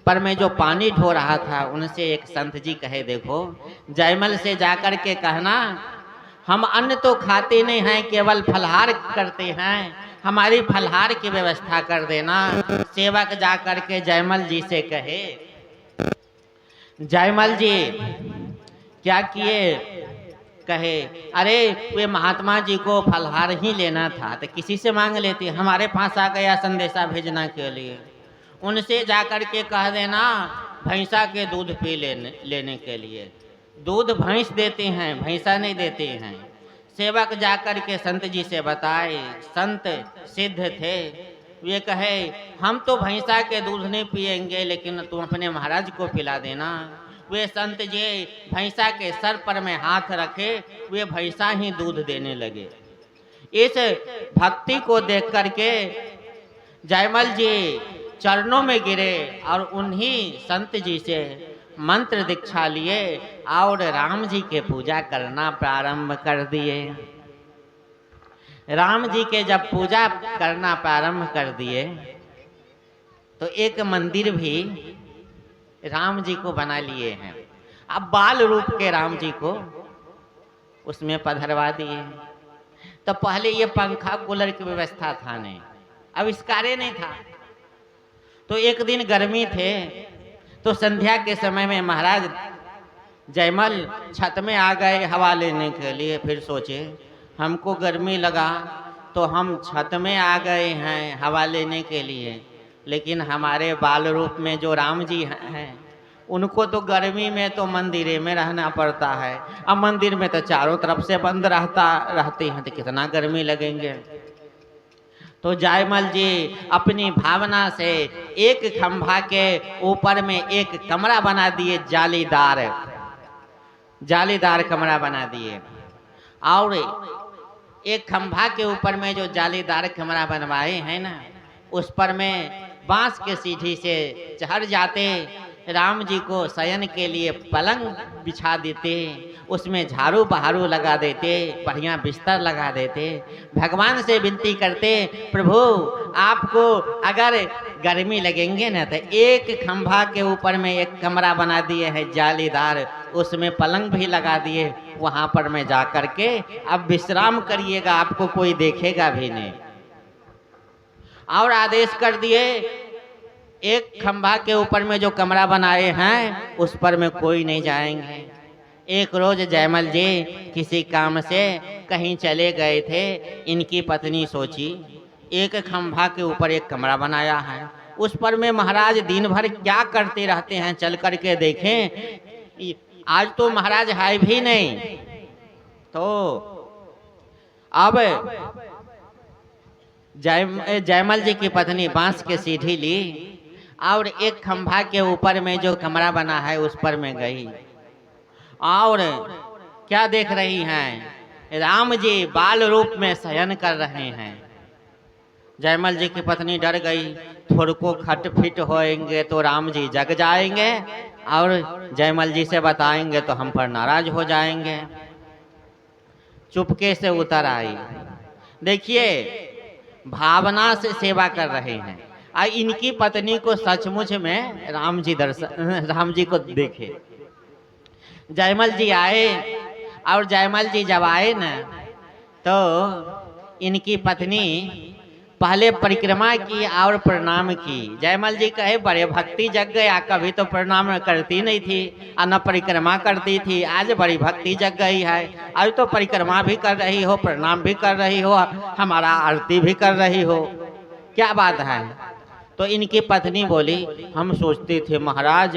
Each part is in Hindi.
पर मैं जो पानी ढो रहा था उनसे एक संत जी कहे, देखो जयमल से जाकर के कहना हम अन्न तो खाते नहीं हैं, केवल फलहार करते हैं, हमारी फलहार की व्यवस्था कर देना। सेवक जाकर के जयमल जी से कहे, जयमल जी क्या किए? कहे, अरे वे महात्मा जी को फलहार ही लेना था तो किसी से मांग लेते, हमारे पास आ गया संदेशा भेजना के लिए। उनसे जाकर के कह देना भैंसा के दूध पी लेने के लिए। दूध भैंस देते हैं, भैंसा नहीं देते हैं। सेवक जाकर के संत जी से बताए, संत सिद्ध थे, वे कहे हम तो भैंसा के दूध नहीं पिएंगे, लेकिन तुम अपने महाराज को पिला देना। वे संत जी भैंसा के सर पर में हाथ रखे, वे भैंसा ही दूध देने लगे। इस भक्ति को देख करके जयमल जी चरणों में गिरे और उन्हीं संत जी से मंत्र दीक्षा लिए और राम जी के पूजा करना प्रारंभ कर दिए। राम जी के जब पूजा करना प्रारंभ कर दिए तो एक मंदिर भी राम जी को बना लिए हैं। अब बाल रूप के राम जी को उसमें पधरवा दिए। तो पहले ये पंखा कूलर की व्यवस्था था नहीं, आविष्कार नहीं था। तो एक दिन गर्मी थे तो संध्या के समय में महाराज जयमल छत में आ गए हवा लेने के लिए। फिर सोचे हमको गर्मी लगा तो हम छत में आ गए हैं हवा लेने के लिए, लेकिन हमारे बाल रूप में जो राम जी हैं उनको तो गर्मी में तो मंदिर में रहना पड़ता है। अब मंदिर में तो चारों तरफ से बंद रहते हैं तो कितना गर्मी लगेंगे। तो जयमल जी अपनी भावना से एक खंभा के ऊपर में एक कमरा बना दिए, जालीदार कमरा बना दिए। और एक खंभा के ऊपर में जो जालीदार कमरा बनवाए हैं ना, उस पर में बांस के सीढ़ी से चढ़ जाते, राम जी को शयन के लिए पलंग बिछा देते, उसमें झाड़ू बहारू लगा देते, बढ़िया बिस्तर लगा देते, भगवान से विनती करते, प्रभु आपको अगर गर्मी लगेंगे ना तो एक खंभा के ऊपर में एक कमरा बना दिए है जालीदार, उसमें पलंग भी लगा दिए, वहाँ पर मैं जा कर के अब विश्राम करिएगा, आपको कोई देखेगा भी नहीं। और आदेश कर दिए एक खंभा के ऊपर में जो कमरा बनाए हैं उस पर में कोई नहीं जाएंगे। एक रोज जयमल जी किसी काम से कहीं चले गए थे, इनकी पत्नी सोची एक खंभा के ऊपर एक कमरा बनाया है, उस पर में महाराज दिन भर क्या करते रहते हैं, चल करके देखें। आज तो महाराज है भी नहीं। तो अब जयमल जी की पत्नी बांस के सीढ़ी ली और एक खंभा के ऊपर में जो कमरा बना है उस पर में गई और क्या देख रही हैं, राम जी बाल रूप में शयन कर रहे हैं। जयमल जी की पत्नी डर गई, थोड़ को खटपिट होएंगे तो राम जी जग जाएंगे और जयमल जी से बताएंगे तो हम पर नाराज हो जाएंगे। चुपके से उतर आई। देखिए भावना से सेवा कर रहे हैं। इनकी पत्नी को सचमुच में राम जी को देखे। जयमल जी आए और जयमल जी जब आए न तो इनकी पत्नी पहले परिक्रमा की और प्रणाम की। जयमल जी कहे बड़े भक्ति जग गया, कभी तो प्रणाम करती नहीं थी और न परिक्रमा करती थी, आज बड़ी भक्ति जग गई है, आज तो परिक्रमा भी कर रही हो, प्रणाम भी कर रही हो, हमारा आरती भी कर रही हो, क्या बात है। तो इनकी पत्नी बोली हम सोचते थे महाराज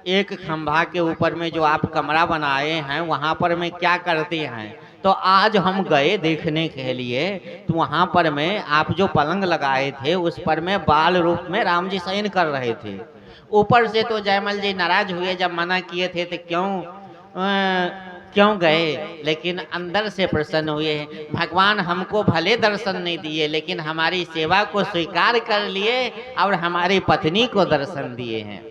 एक खंभा के ऊपर में जो आप कमरा बनाए हैं वहाँ पर में क्या करते हैं, तो आज हम गए देखने के लिए तो वहाँ पर में आप जो पलंग लगाए थे उस पर में बाल रूप में राम जी शयन कर रहे थे। ऊपर से तो जयमल जी नाराज हुए, जब मना किए थे तो क्यों गए, लेकिन अंदर से प्रसन्न हुए। भगवान हमको भले दर्शन नहीं दिए लेकिन हमारी सेवा को स्वीकार कर लिए और हमारी पत्नी को दर्शन दिए हैं,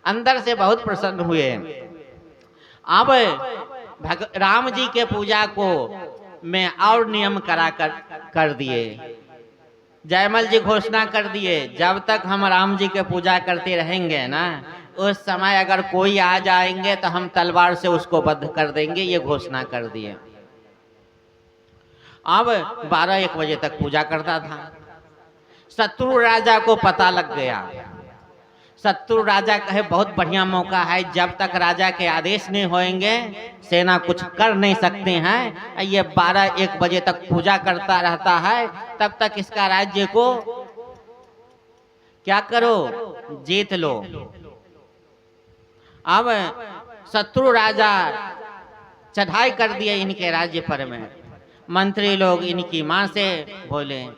अंदर से बहुत प्रसन्न हुए। अब राम जी के पूजा को मैं और नियम करा कर दिए। जयमल जी घोषणा कर दिए, जब तक हम राम जी के पूजा करते रहेंगे ना, उस समय अगर कोई आ जाएंगे तो हम तलवार से उसको वध कर देंगे, ये घोषणा कर दिए। अब 12-1 बजे तक पूजा करता था। शत्रु राजा को पता लग गया। शत्रु राजा कहे बहुत बढ़िया मौका है, जब तक राजा के आदेश नहीं होंगे सेना कुछ कर नहीं सकते हैं। ये 12-1 बजे तक पूजा करता रहता है, तब तक इसका राज्य को क्या करो, जीत लो। अब शत्रु राजा चढ़ाई कर दिए इनके राज्य पर में। मंत्री लोग इनकी मां से बोले,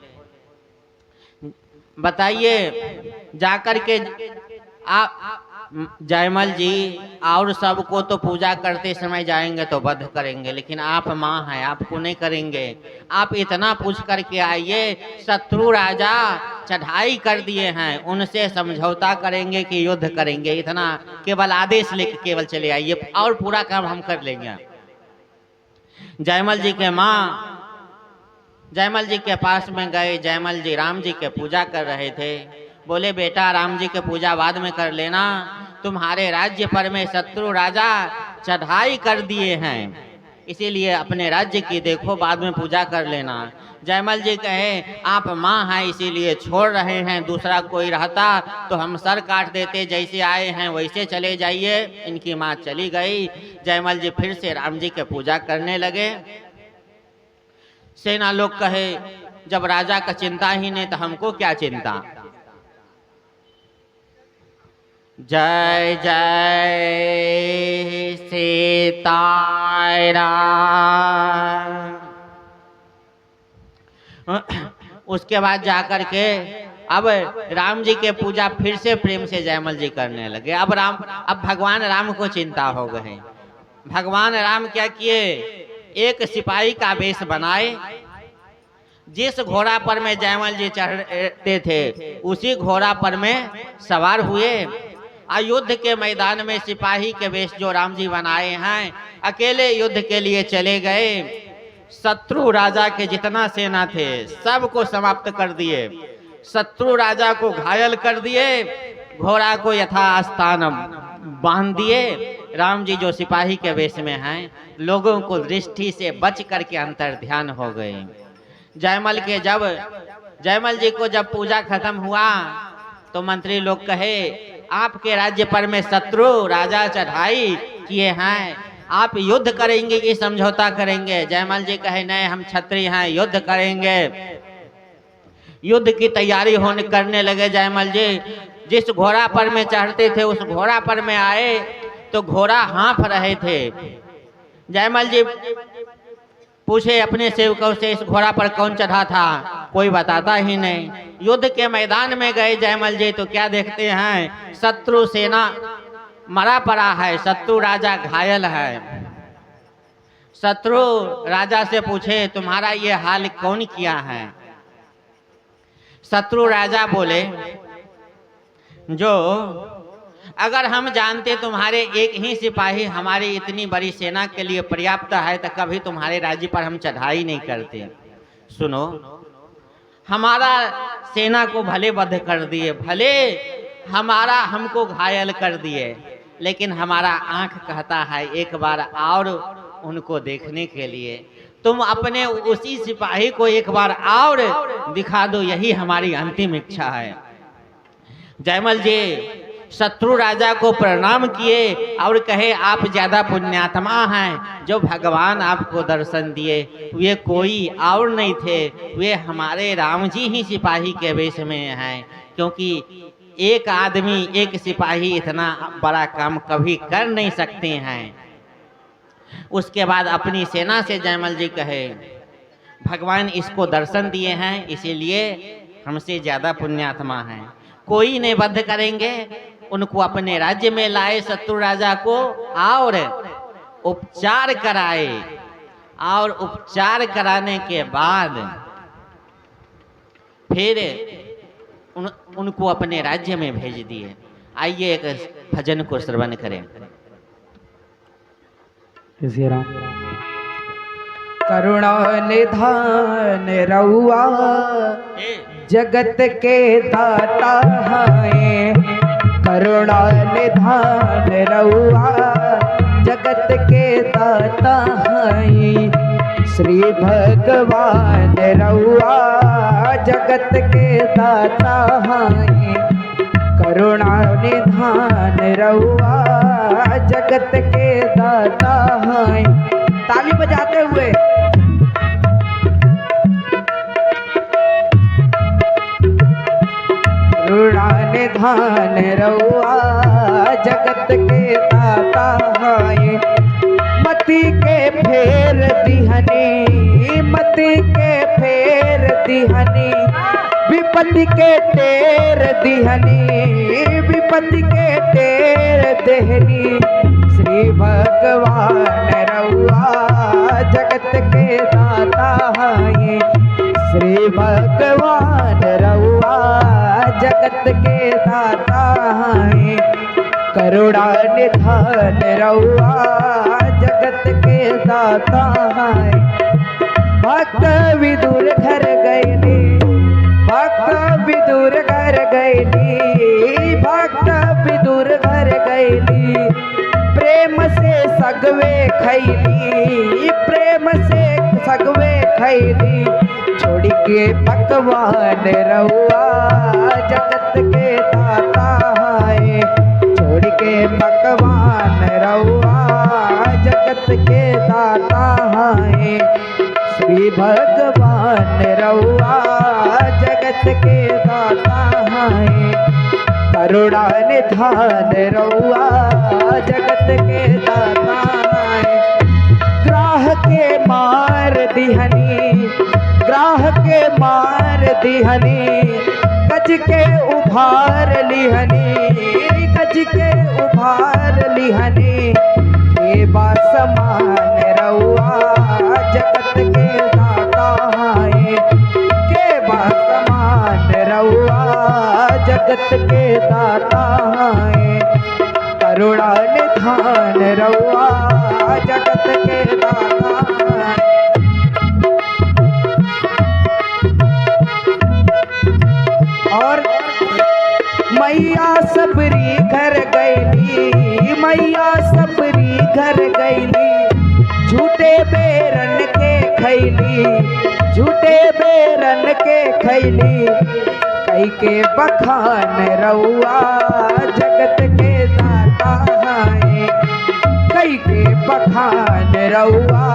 बताइए जाकर के आप जयमल जी और सबको तो पूजा करते समय जाएंगे तो वध करेंगे, लेकिन आप मां हैं, आपको नहीं करेंगे। आप इतना पूछ करके आइए, शत्रु राजा चढ़ाई कर दिए हैं, उनसे समझौता करेंगे कि युद्ध करेंगे, इतना केवल आदेश लेके केवल चले आइए और पूरा काम हम कर लेंगे। जयमल जी के माँ जयमल जी के पास में गए। जयमल जी राम जी के पूजा कर रहे थे। बोले, बेटा राम जी के पूजा बाद में कर लेना, तुम्हारे राज्य पर में शत्रु राजा चढ़ाई कर दिए हैं, इसीलिए अपने राज्य की देखो, बाद में पूजा कर लेना। जयमल जी कहे, आप माँ हैं इसीलिए छोड़ रहे हैं, दूसरा कोई रहता तो हम सर काट देते, जैसे आए हैं वैसे चले जाइए। इनकी माँ चली गई। जयमल जी फिर से राम जी के पूजा करने लगे। सेना लोग कहे, जब राजा का चिंता ही नहीं तो हमको क्या चिंता। जय जय सीताराम। उसके बाद जाकर के अब राम जी के पूजा फिर से प्रेम से जयमल जी करने लगे। अब भगवान राम को चिंता हो गए। भगवान राम क्या किए, एक सिपाही का वेश बनाए, जिस घोड़ा पर में जयमल जी चढ़ते थे उसी घोड़ा पर में सवार हुए। युद्ध के मैदान में सिपाही के वेश जो राम जी बनाए हैं, अकेले युद्ध के लिए चले गए। शत्रु राजा के जितना सेना थे सबको समाप्त कर दिए, शत्रु राजा को घायल कर दिए, घोड़ा को यथास्थान बांध दिए। राम जी जो सिपाही के वेश में हैं, लोगों को दृष्टि से बच करके अंतर ध्यान हो गए। जयमल जी को जब पूजा खत्म हुआ तो मंत्री लोग कहे, आपके राज्य पर में शत्रु राजा चढ़ाई किए हैं, आप युद्ध करेंगे कि समझौता करेंगे। जयमल जी कहे, नहीं हम क्षत्रिय हैं, युद्ध करेंगे। युद्ध की तैयारी करने लगे। जयमल जी जिस घोड़ा पर में चढ़ते थे उस घोड़ा पर में आए तो घोड़ा हाँफ रहे थे। जयमल जी पूछे अपने सेवकों से, इस घोड़ा पर कौन चढ़ा था, कोई बताता ही नहीं। युद्ध के मैदान में गए जयमल जी तो क्या देखते हैं, शत्रु सेना मरा पड़ा है, शत्रु राजा घायल है। शत्रु राजा से पूछे, तुम्हारा ये हाल कौन किया है। शत्रु राजा बोले, जो अगर हम जानते तुम्हारे एक ही सिपाही हमारी इतनी बड़ी सेना के लिए पर्याप्त है तो कभी तुम्हारे राज्य पर हम चढ़ाई नहीं करते। सुनो, हमारा सेना को भले वध कर दिए, भले हमको घायल कर दिए, लेकिन हमारा आंख कहता है एक बार और उनको देखने के लिए। तुम अपने उसी सिपाही को एक बार और दिखा दो, यही हमारी अंतिम इच्छा है। जयमल जी शत्रु राजा को प्रणाम किए और कहे, आप ज्यादा पुण्यात्मा हैं, जो भगवान आपको दर्शन दिए वे कोई और नहीं थे, वे हमारे राम जी ही सिपाही के वेश में हैं, क्योंकि एक आदमी एक सिपाही इतना बड़ा काम कभी कर नहीं सकते हैं। उसके बाद अपनी सेना से जयमल जी कहे, भगवान इसको दर्शन दिए हैं, इसीलिए हमसे ज्यादा पुण्यात्मा हैं, कोई नहीं वध करेंगे। उनको अपने राज्य में लाए शत्रु राजा को और उपचार कराए, और उपचार कराने के बाद फिर उनको अपने राज्य में भेज दिए। आइए एक भजन को श्रवण करें। श्री राम। करुणा निधान रउआ जगत के दाता हैं, करुणा निधान रउआ जगत के दाता हैं। श्री भगवान रउआ जगत के दाता हैं, करुणा निधान रउआ जगत के दाता हैं। ताली बजाते हुए करुणा निधान रउआ जगत के दाता हैं। मति के फेर दिहनी, मति के फेर दिहनी, विपत्ति के टेर दिहनी, विपत्ति के टेर देहनी। श्री भगवान रउआ जगत के दाता हैं, श्री भगवान रउआ जगत के दाता हैं। करुणा निधान रउआ जगत के दाता हैं। भक्त विदुर घर गैली, भक्त विदुर घर गैली, भक्त विदुर घर गैली। प्रेम से सगवे खैली, प्रेम से सगवे खैली। छोड़ के पकवान रउआ जगत के दाता हैं, छोड़ के पकवान रउआ जगत के दाता हैं। श्री भगवान रउआ जगत के दाता हैं, करुणा निधान रउआ जगत के दाता हैं। ग्राह के मार दिहनी, ग्राह के मार दिहनी, गज के उभार लिहनी, गज के उभार लिहनी। के बासमान रउआ जगत के दाता हैं, के बासमान रउआ जगत के दाता हैं। करुणा निधान रउआ जगत के दाता हैं। और मैया सबरी घर गैली, मैया सबरी घर गैली। झूठे बेरन के खैली, झूठे बेरन के खैली। कई के बखान रउआ जगत के दाता हैं, कई के बखान रउआ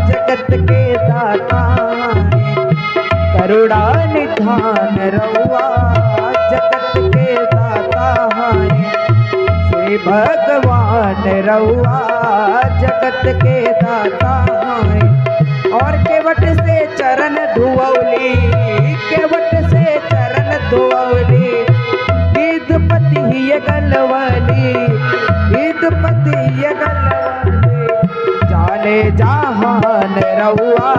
जगत के दाता हैं। करुणा निधान रउआ जगत के दाता हैं। श्री भगवान रउआ जगत के दाता हैं। और केवट से चरण धुवौली, केवट से चरण धुवौली। विद्युपति ही गलवली, विद्युपति ही गलवली। जाने जहान रउआ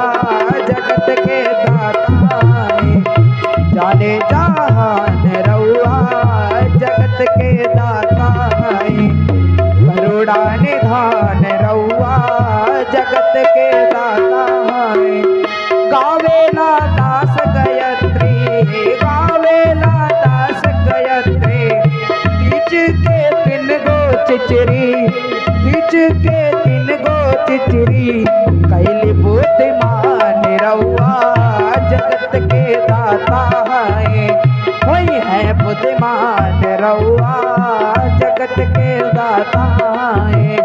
जगत के दाता हैं, जाने जहान रउआ जगत के दाता हैं। करुणा निधान रउआ जगत के दाता हैं। गावेला दास गायत्री, गावेला दास गायत्री। तीज के दिन गो चिचरी, तीज के दिन गो चिचरी। कैली बुद्धिमान रउआ जगत के दाता हैं, वही है बुद्धिमान रउआ जगत के दाता हैं।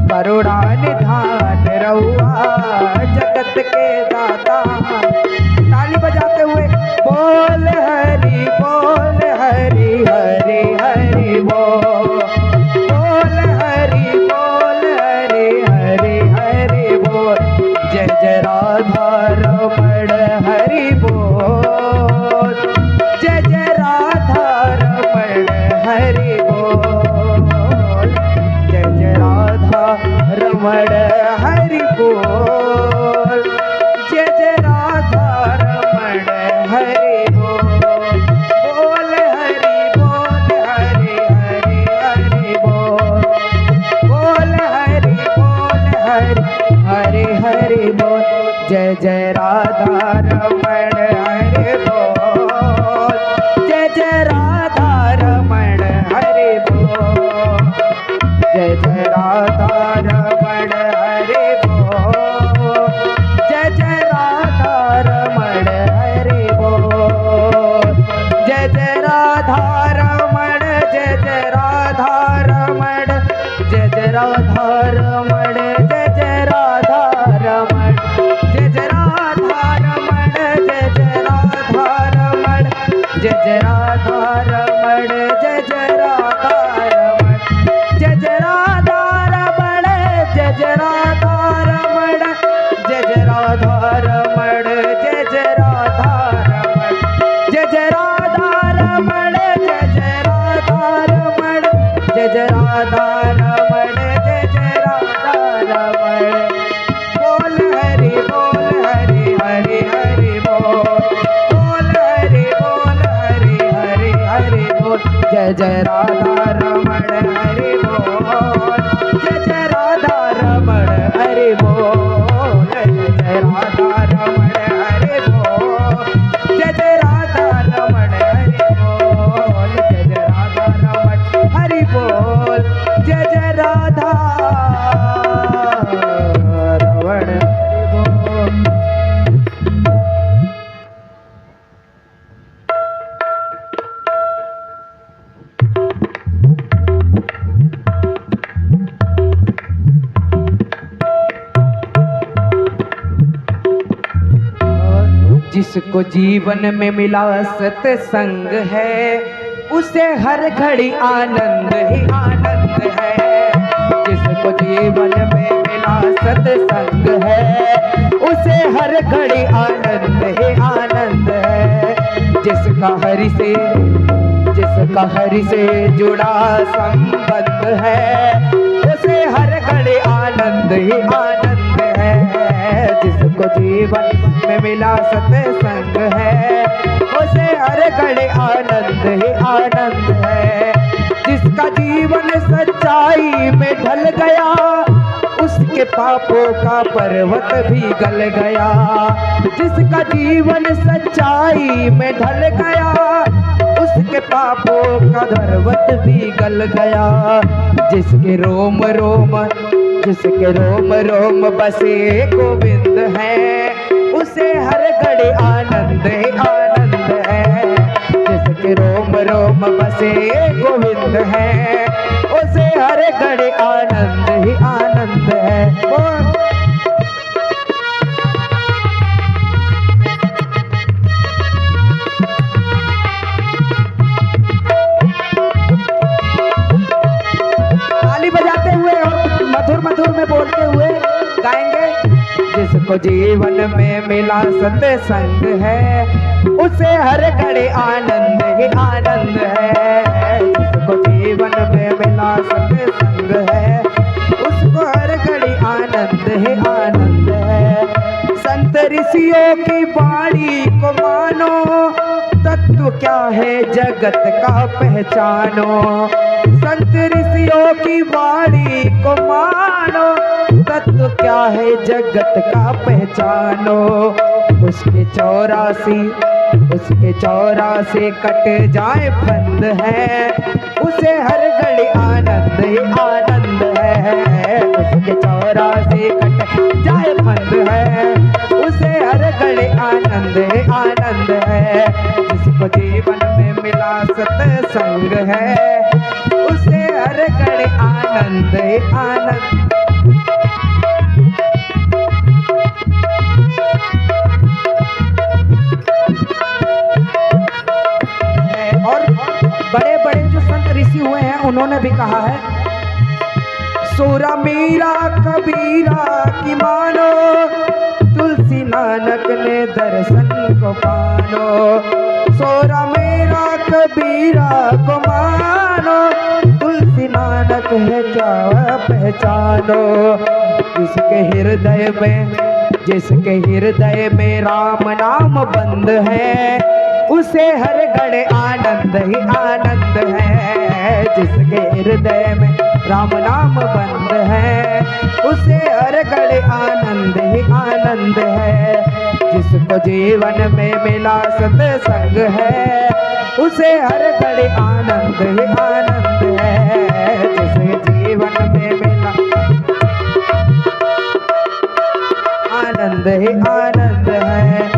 करुणा निधान रउआ जगत के दाता हैं। ताली बजाते हुए बोल हरि बोल हरि हरि हरि बोल, बोल हरि बोल हरि हरि हरि बोल। जय जय राधा रमण हरि बोल, जय जय राधा रमण हरि बोल। जय जय राधा रमण हरि बोल, जय जय राधा रमण हरि बोल। बोल हरि बोल हरि हरि हरि बोल, बोल हरि बोल हरि हरि हरि बोल। जय जय राधा रमण हरि बोल। जय जय राधा रमण, जय जय राधा रमण, जय जय राधा रमण, जय जय राधा रमण, जय जय राधा रमण, जय जय राधा रमण, जय जय राधा रमण, जय जय राधा रमण, जय जय राधा रमण। बोल हरि हरि हरि हरि बोल, बोल हरि हरि हरि बोल, जय जय राधा रमण हरि बोल, जय जय राधा रमण हरि बोल, जय जय राधा रमण हरि बोल, जय जय राधा रमण हरि बोल, जय जय राधा रमण हरि बोल, जय जय राधा रमण हरि बोल। जिसको जीवन में मिला सत्संग है, उसे हर घड़ी आनंद ही आनंद है। जिसको जीवन में मिला सत्संग है, उसे हर घड़ी आनंद ही आनंद है। जिसका हरि से जुड़ा संबंध है, उसे हर घड़ी आनंद ही आनंद है। जिसको जीवन में मिला सत्संग है, उसे हर घड़ी आनंद ही आनंद है। जिसका जीवन सच्चाई में ढल गया, उसके पापों का पर्वत भी गल गया। जिसका जीवन सच्चाई में ढल गया, उसके पापों का पर्वत भी गल गया। जिसके रोम रोम बसे गोविंद है, उसे हर घड़ी आनंद ही आनंद है। जिसके रोम रोम बसे गोविंद है, उसे हर घड़ी आनंद ही आनंद है। ताली बजाते हुए और मधुर मधुर में बोलते हुए गाएंगे। जिसको जीवन में मिला सत्संग है, उसे हर घड़ी आनंद ही आनंद है। जिसको जीवन में मिला सत्संग है, उसको हर घड़ी आनंद ही आनंद है। संत ऋषियों की वाणी को मानो, तत्व क्या है जगत का पहचानो। संत ऋषियों की वाणी को मानो, तत्व क्या है जगत का पहचानो। उसके 84 कट जाए बंद है, उसे हर घड़ी आनंद ही आनंद है। उसके 84 कट जाए बंद है, उसे हर घड़ी आनंद ही आनंद है। जिसको जीवन में मिला सत्संग है, उसे हर घड़ी आनंद ही आनंद। और बड़े बड़े जो संत ऋषि हुए हैं, उन्होंने भी कहा है, सोरा मीरा कबीरा की मानो, तुलसी नानक ने दर्शन को पानो। सोरा मीरा कबीरा को मानो, तुलसी नानक है क्या पहचानो। जिसके हृदय में राम नाम बंद है, उसे हर घड़ी आनंद ही आनंद है। जिसके हृदय में राम नाम बंद है, उसे हर घड़ी आनंद ही आनंद है। जिसको जीवन में मिला सत्संग है, उसे हर घड़ी आनंद ही आनंद है। जिसके जीवन में मिला आनंद ही आनंद है।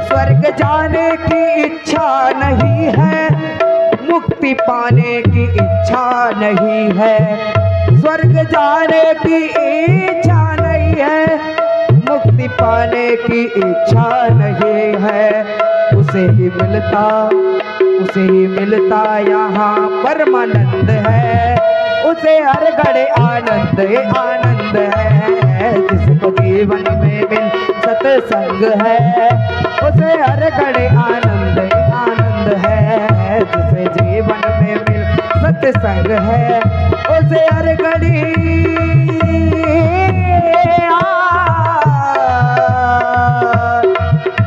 स्वर्ग जाने की इच्छा नहीं है, मुक्ति पाने की इच्छा नहीं है। स्वर्ग जाने की इच्छा नहीं है, मुक्ति पाने की इच्छा नहीं है। उसे ही उसे ही मिलता यहाँ परमानंद है, उसे हर घड़ी आनंद ही आनंद है। जिसको जीवन में मिल सत्संग है, उसे हर घड़ी आनंद ही आनंद है। जिसे जीवन में मिल सत्संग है, उसे हर घड़ी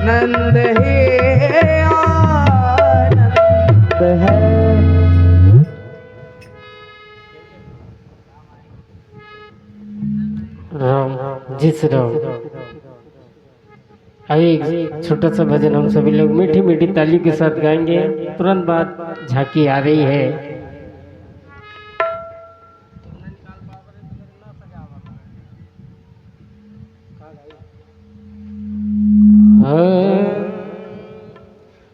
आनंद ही आनंद है। राम जिस राम। आइए एक छोटा सा भजन हम सभी लोग मीठी मीठी ताली के साथ गाएंगे। तुरंत बाद झांकी आ रही है।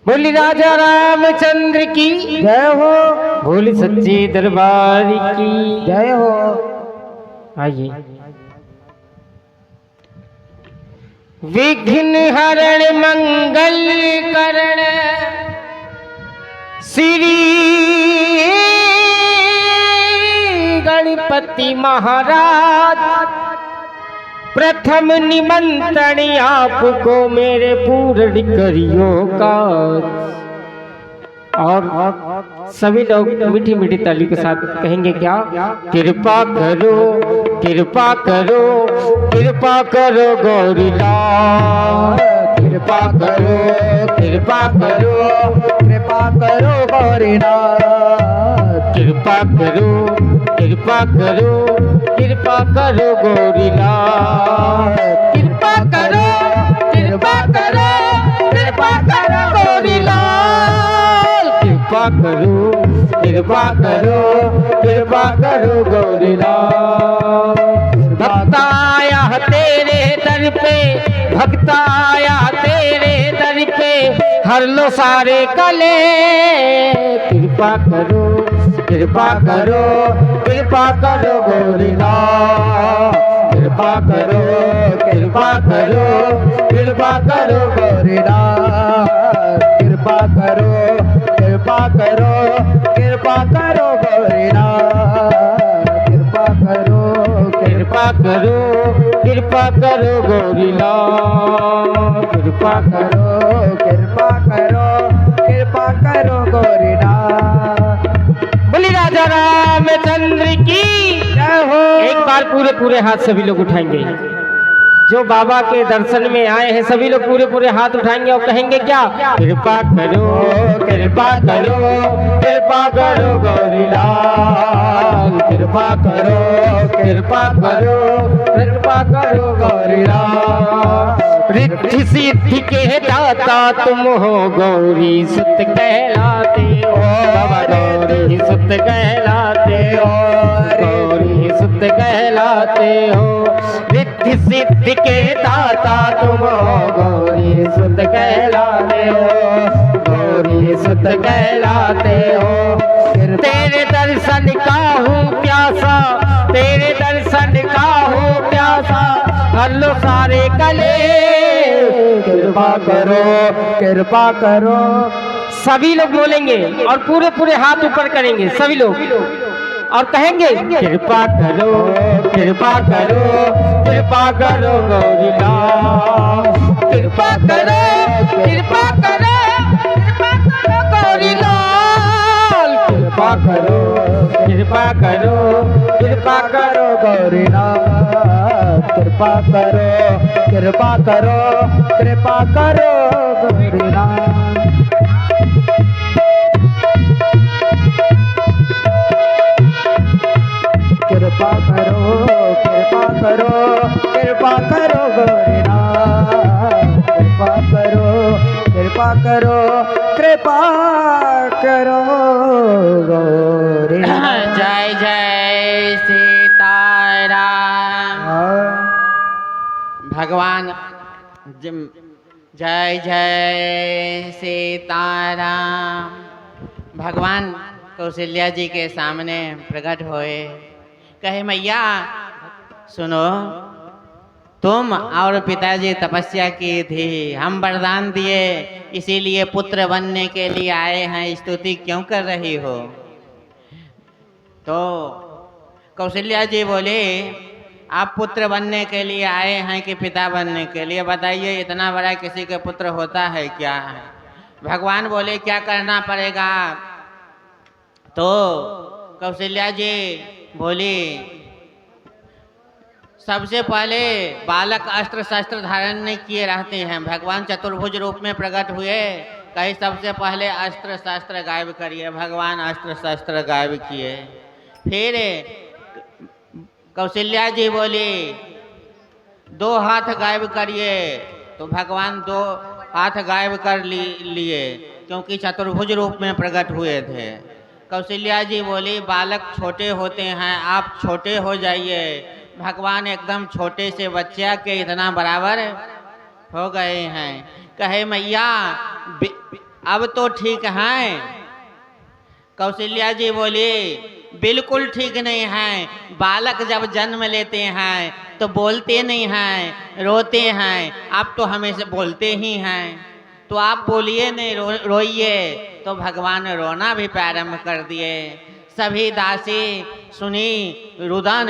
बोली राजा रामचंद्र की जय हो, बोली सच्ची दरबार की जय हो। आइए। विघ्न हरण मंगल करण श्री गणपति महाराज, प्रथम निमंत्रण आपको मेरे पूर्ण करियो का। और सभी लोग मीठी मीठी ताली के साथ कहेंगे क्या? कृपा करो कृपा करो कृपा करो गौरीलाल, कृपा करो कृपा करो कृपा करो गौरीनाथ, कृपा करो कृपा करो कृपा करो गौरीलाल, कृपा करो कृपा करो कृपा करो गौरीलाल, कृपा करो कृपा करो कृपा करो गौरीलाल। भक्त आया तेरे दर पे, भक्त आया तेरे दर पे, हर लो सारे कले। कृपा करो कृपा करो कृपा करो गौरीनाथ, कृपा करो कृपा करो कृपा करो गौरीनाथ, कृपा करो कृपा करो कृपा करो गौरीनाथ, कृपा करो कृपा करो कृपा करो गौरीनाथ, कृपा करो कृपा करो कृपा करो गौरीनाथ। बोली राजा रामचंद्र की जय हो। एक बार पूरे पूरे हाथ सभी लोग उठाएंगे। जो बाबा के दर्शन में आए हैं सभी लोग पूरे पूरे हाथ उठाएंगे और कहेंगे क्या? कृपा करो कृपा करो कृपा करो गौरीलाल, कृपा करो कृपा करो कृपा करो गौरीलाल। रिद्धि सिद्धि के दाता तुम हो, गौरी सुत कहलाते हो बाबा, गौरी सुत कहलाते हो, गौरी सुत कहलाते हो। रिद्धि सिद्धि के दाता तुम हो, गौरी सुत कहलाते हो, गौरी सुत कहलाते हो। तेरे दर्शन का हूँ प्यासा, तेरे दर्शन का हूँ प्यासा, हर लो सारे कले। कृपा करो कृपा करो। सभी लोग बोलेंगे और पूरे पूरे हाथ ऊपर करेंगे सभी लोग और कहेंगे कृपा करो कृपा करो कृपा करो गौरीलाल, कृपा करो कृपा करो कृपा करो गौरीलाल, कृपा करो कृपा करो कृपा करो गौरीनाथ, कृपा करो कृपा करो कृपा करो गौरीनाथ। कृपा करो कृपा करो कृपा करो गौरीनाथ, कृपा करो कृपा करो कृपा करो गौरीनाथ। जय जय सीताराम। भगवान जय जय सीताराम। भगवान कौशल्या जी के सामने प्रकट होए, कहे मैया सुनो, तुम और पिताजी तपस्या की थी, हम वरदान दिए, इसीलिए पुत्र बनने के लिए आए हैं, स्तुति क्यों कर रही हो? तो कौशल्या जी बोले, आप पुत्र बनने के लिए आए हैं कि पिता बनने के लिए? बताइए, इतना बड़ा किसी के पुत्र होता है क्या? भगवान बोले, क्या करना पड़ेगा? तो कौशल्या जी बोली, सबसे पहले बालक अस्त्र शस्त्र धारण नहीं किए रहते हैं। भगवान चतुर्भुज रूप में प्रकट हुए, कहीं सबसे पहले अस्त्र शस्त्र गायब करिए। भगवान अस्त्र शस्त्र गायब किए। फिर कौशल्या जी बोली, 2 हाथ गायब करिए। तो भगवान 2 हाथ गायब कर लिए, क्योंकि चतुर्भुज रूप में प्रकट हुए थे। कौशल्या जी बोली, बालक छोटे होते हैं, आप छोटे हो जाइए। भगवान एकदम छोटे से बच्चा के इतना बराबर हो गए हैं। कहे, मैया अब तो ठीक है। कौशल्या जी बोली, बिल्कुल ठीक नहीं है। बालक जब जन्म लेते हैं तो बोलते नहीं हैं, रोते हैं। आप तो हमेशा बोलते ही हैं, तो आप बोलिए नहीं, रोइए। तो भगवान रोना भी प्रारंभ कर दिए। सभी दासी सुनी, रुदन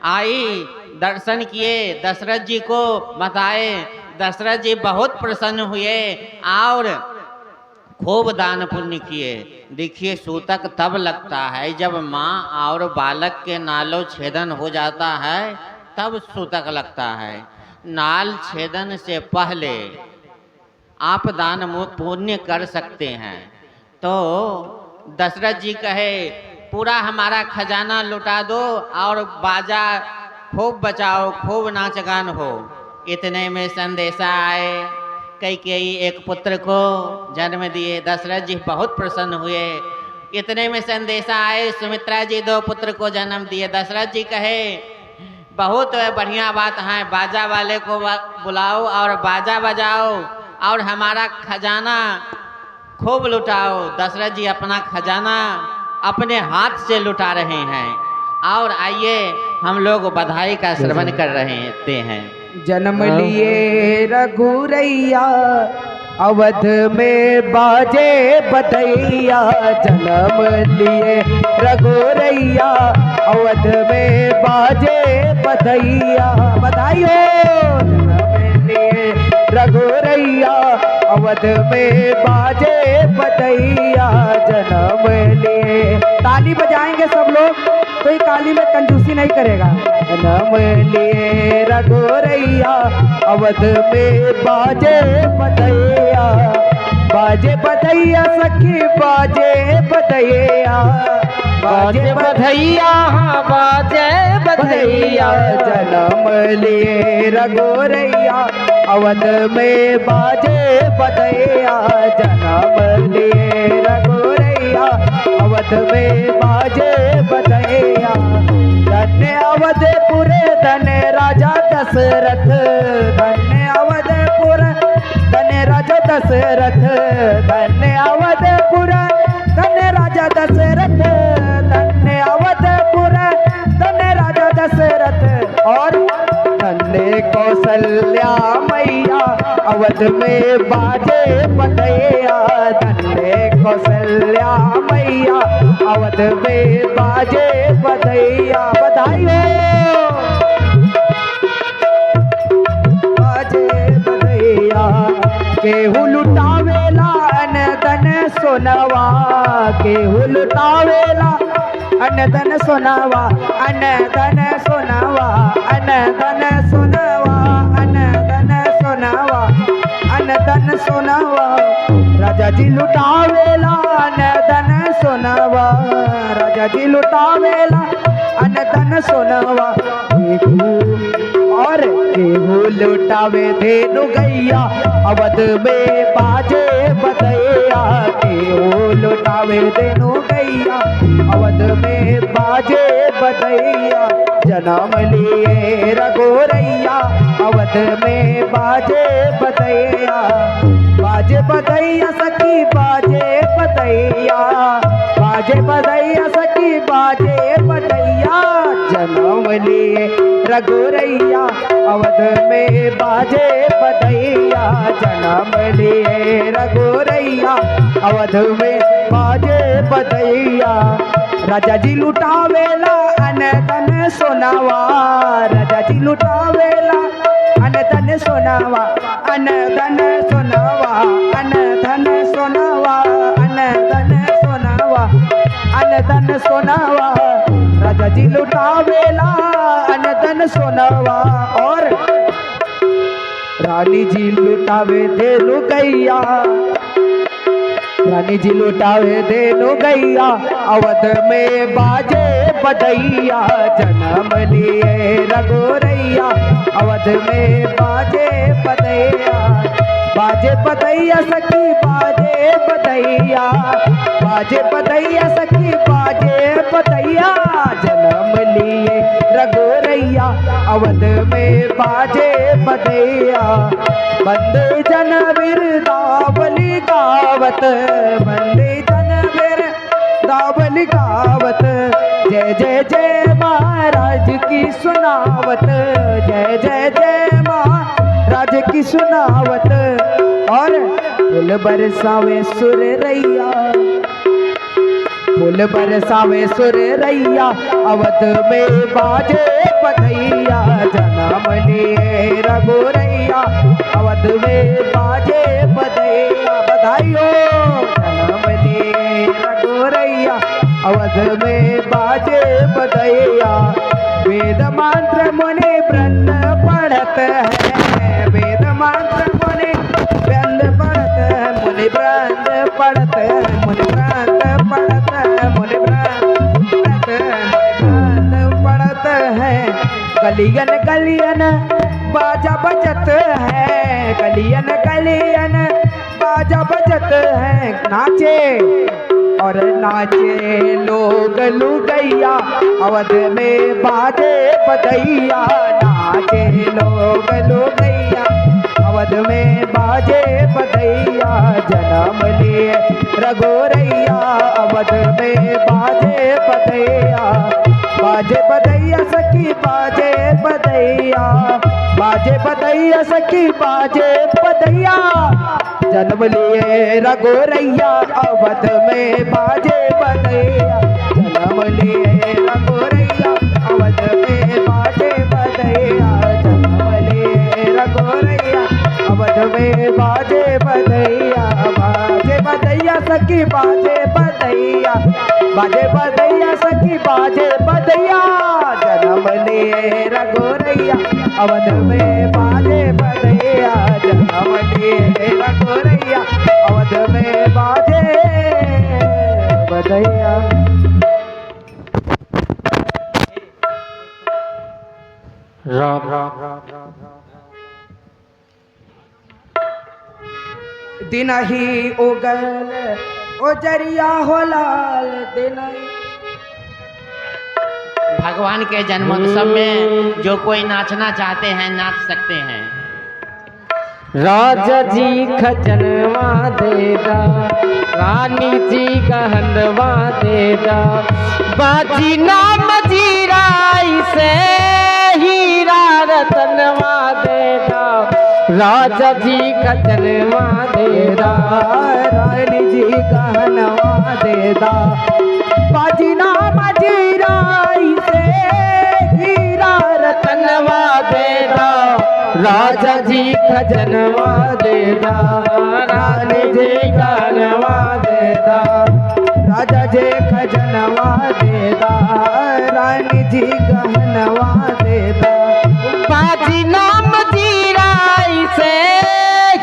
आई, दर्शन किए, दशरथ जी को बताए। दशरथ जी बहुत प्रसन्न हुए और खूब दान पुण्य किए। देखिए, सूतक तब लगता है जब माँ और बालक के नालों छेदन हो जाता है, तब सूतक लगता है। नाल छेदन से पहले आप दान पुण्य कर सकते हैं। तो दशरथ जी कहे, पूरा हमारा खजाना लुटा दो और बाजा खूब बचाओ, खूब नाच गान हो। इतने में संदेशा आए, कैकेयी एक पुत्र को जन्म दिए। दशरथ जी बहुत प्रसन्न हुए। इतने में संदेशा आए, सुमित्रा जी 2 पुत्र को जन्म दिए। दशरथ जी कहे, बहुत बढ़िया बात है, बाजा वाले को बुलाओ और बाजा बजाओ और हमारा खजाना खूब लुटाओ। दशरथ जी अपना खजाना अपने हाथ से लुटा रहे हैं। और आइए हम लोग बधाई का श्रवण कर रहे हैं। जन्म लिए रघुरैया, अवध में बाजे बधैया। जन्म लिए रघुरैया, अवध में बाजे बधैया। बधाई हो। जन्म लिए रघुरैया, अवध में बाजे बधैया। जन्म लिए, ताली बजाएंगे सब लोग, कोई काली में कंजूसी नहीं करेगा। जन्म लिए रघुरैया, अवध में बाजे बधैया। बाजे बधैया सखी, बाजे बधैया, बाजे बधैया, हाँ बाजे बधैया। जन्म लिए रघुरैया, अवध में बाजे बधैया। जन्म लिए रघुरैया, अवध में बाजे बधैया। धन्य अवधपुर धन्य राजा दशरथ, धन्य अवधपुर धन्य राजा दशरथ। धन्य अवधपुर धन्य राजा दशरथ, धन्य अवधपुर धन्य राजा दशरथ। और धन्य कौशल्या मैया, अवध में बाजे बधैया। धन्य कौशल्या मैया, अवध में बाजे बधैया। बधाई हो। बाजे बधैया, केहू लुटावेला अन धन सोनवा। केहू लुटावेला अन धन सोनवा, अन धन सोनवा, अन धन सोनवा, अन धन सोनवा, अन धन सोनवा। राजा जी लुटावेला अन धन सोनवा, राजा जी लुटावेला अन धन सोनवा। और केहू लुटावे धेनु गैया, अवध में बाजे बधैया। केहू लुटावे धेनु गैया, अवध में बाजे बधैया। जन्म लिए रघुरैया, अवध में बाजे बधैया। बाजे बधैया सखी, बाजे बधैया, बाजे बधैया सखी, बाजे बधैया। जन्म लिए रघुरैया अवध में बाजे बधैया। जन्म लिए रघुरैया अवध में बाजे बधैया। राजा जी लुटावेला अन धन सोनावा। राजा जी लुटावेला अन धन सोनावा। अन धन सोनावा। अन धन सोनावा। अन धन सोनावा। अन धन सोनावा। राजा जी लुटावेला अन धन सोनावा। और रानी जी लुटावे धेनु गैया। रानी जी लुटावे धेनु गैया अवध में बाजे बधैया। जन्म लिए रघुरैया अवध में बाजे बधैया। बाजे बधैया सखी बाजे बधैया। बाजे बधैया सखी बाजे बधैया। जन्म लिए रघुरैया अवध में बाजे बधैया। बंदे जन बिरदावली गावत। बंदे जन बिरदावली गावत। जय जय जय महाराज की सुनावत। जय जय जय महाराज की सुनावत। और फूल बरसावे सुरैया। फूल बरसावे सुरैया अवध में बाजे बधैया। जन्म लिए रघुरैया अवध में बाजे बधैया। बधाई हो। जन्म लिए रघुरैया अवध में बाजे बधैया। वेद मंत्र मुनि व्रत पढ़त है। वेद मंत्र मुनि व्रत पढ़त है। मुनि व्रत पढ़त है। मुनि व्रत पढ़त है। मुनि व्रत पढ़त है। गलियन गलियन बाजा बजत है। गलियन गलियन बाजा बजत है। नाचे और नाचे लोग लुगैया अवध में बाजे बधैया। नाचे लोग लुगैया अवध में बाजे बधैया। जन्म लिए रघुरैया अवध में बाजे बधैया। बाजे बधैया सखी बाजे बधैया। बाजे बधैया सखी बाजे बधैया। जन्म लिए रघुरैया अवध में बाजे बधैया। जन्म लिए रघुरैया अवध में बाजे बधैया। जन्म लिए रघुरैया अवध में बाजे बधैया। बाजे बधैया सखी बाजे बधैया। बाजे बधैया सखी बाजे बधैया। जन्म लिए रघुरैया अवध में बाजे बधैया। जन्म लिए रघुरैया अवध में बाजे बधैया। राम राम दिन ही उगल ओजरिया हो लाल। दिन भगवान के जन्मोत्सव में जो कोई नाचना चाहते हैं नाच सकते हैं। राजा जी खजनवा देदा। रानी जी गहनवा देदा। बाजी नाम जीराई से हीरा रतनवा देदा। राजा जी खजनवा देदा। रानी जी गहनवा देदा। बाजी नाम जीराई से हीरा रतनवा देदा। राजा जी खजनवा देदा। रानी जी गहनवा देदा। राजा जी खजनवा देदा। रानी जी गहनवा देदा। बाजी नाम जीराई से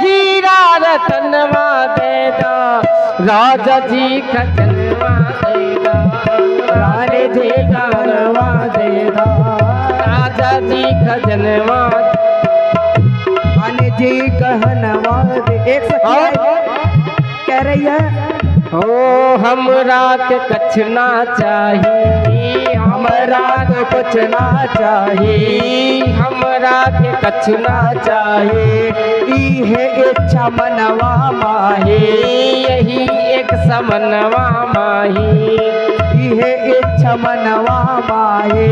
हीरा रतनवा देदा। राजा जी खजनवा देदा। रानी जी गहनवा देदा। राजा जी खजनवा। रानी जी गहनवा दे। एक सेकंड कह रही है। ओ हमरा के कछ ना चाहिए। हमरा के कुछ ना चाहिए। हमरा के कछ ना चाहिए। इहे इच्छा मनवा माही। यही एक समनवा माही। इहे इच्छा मनवा माहे।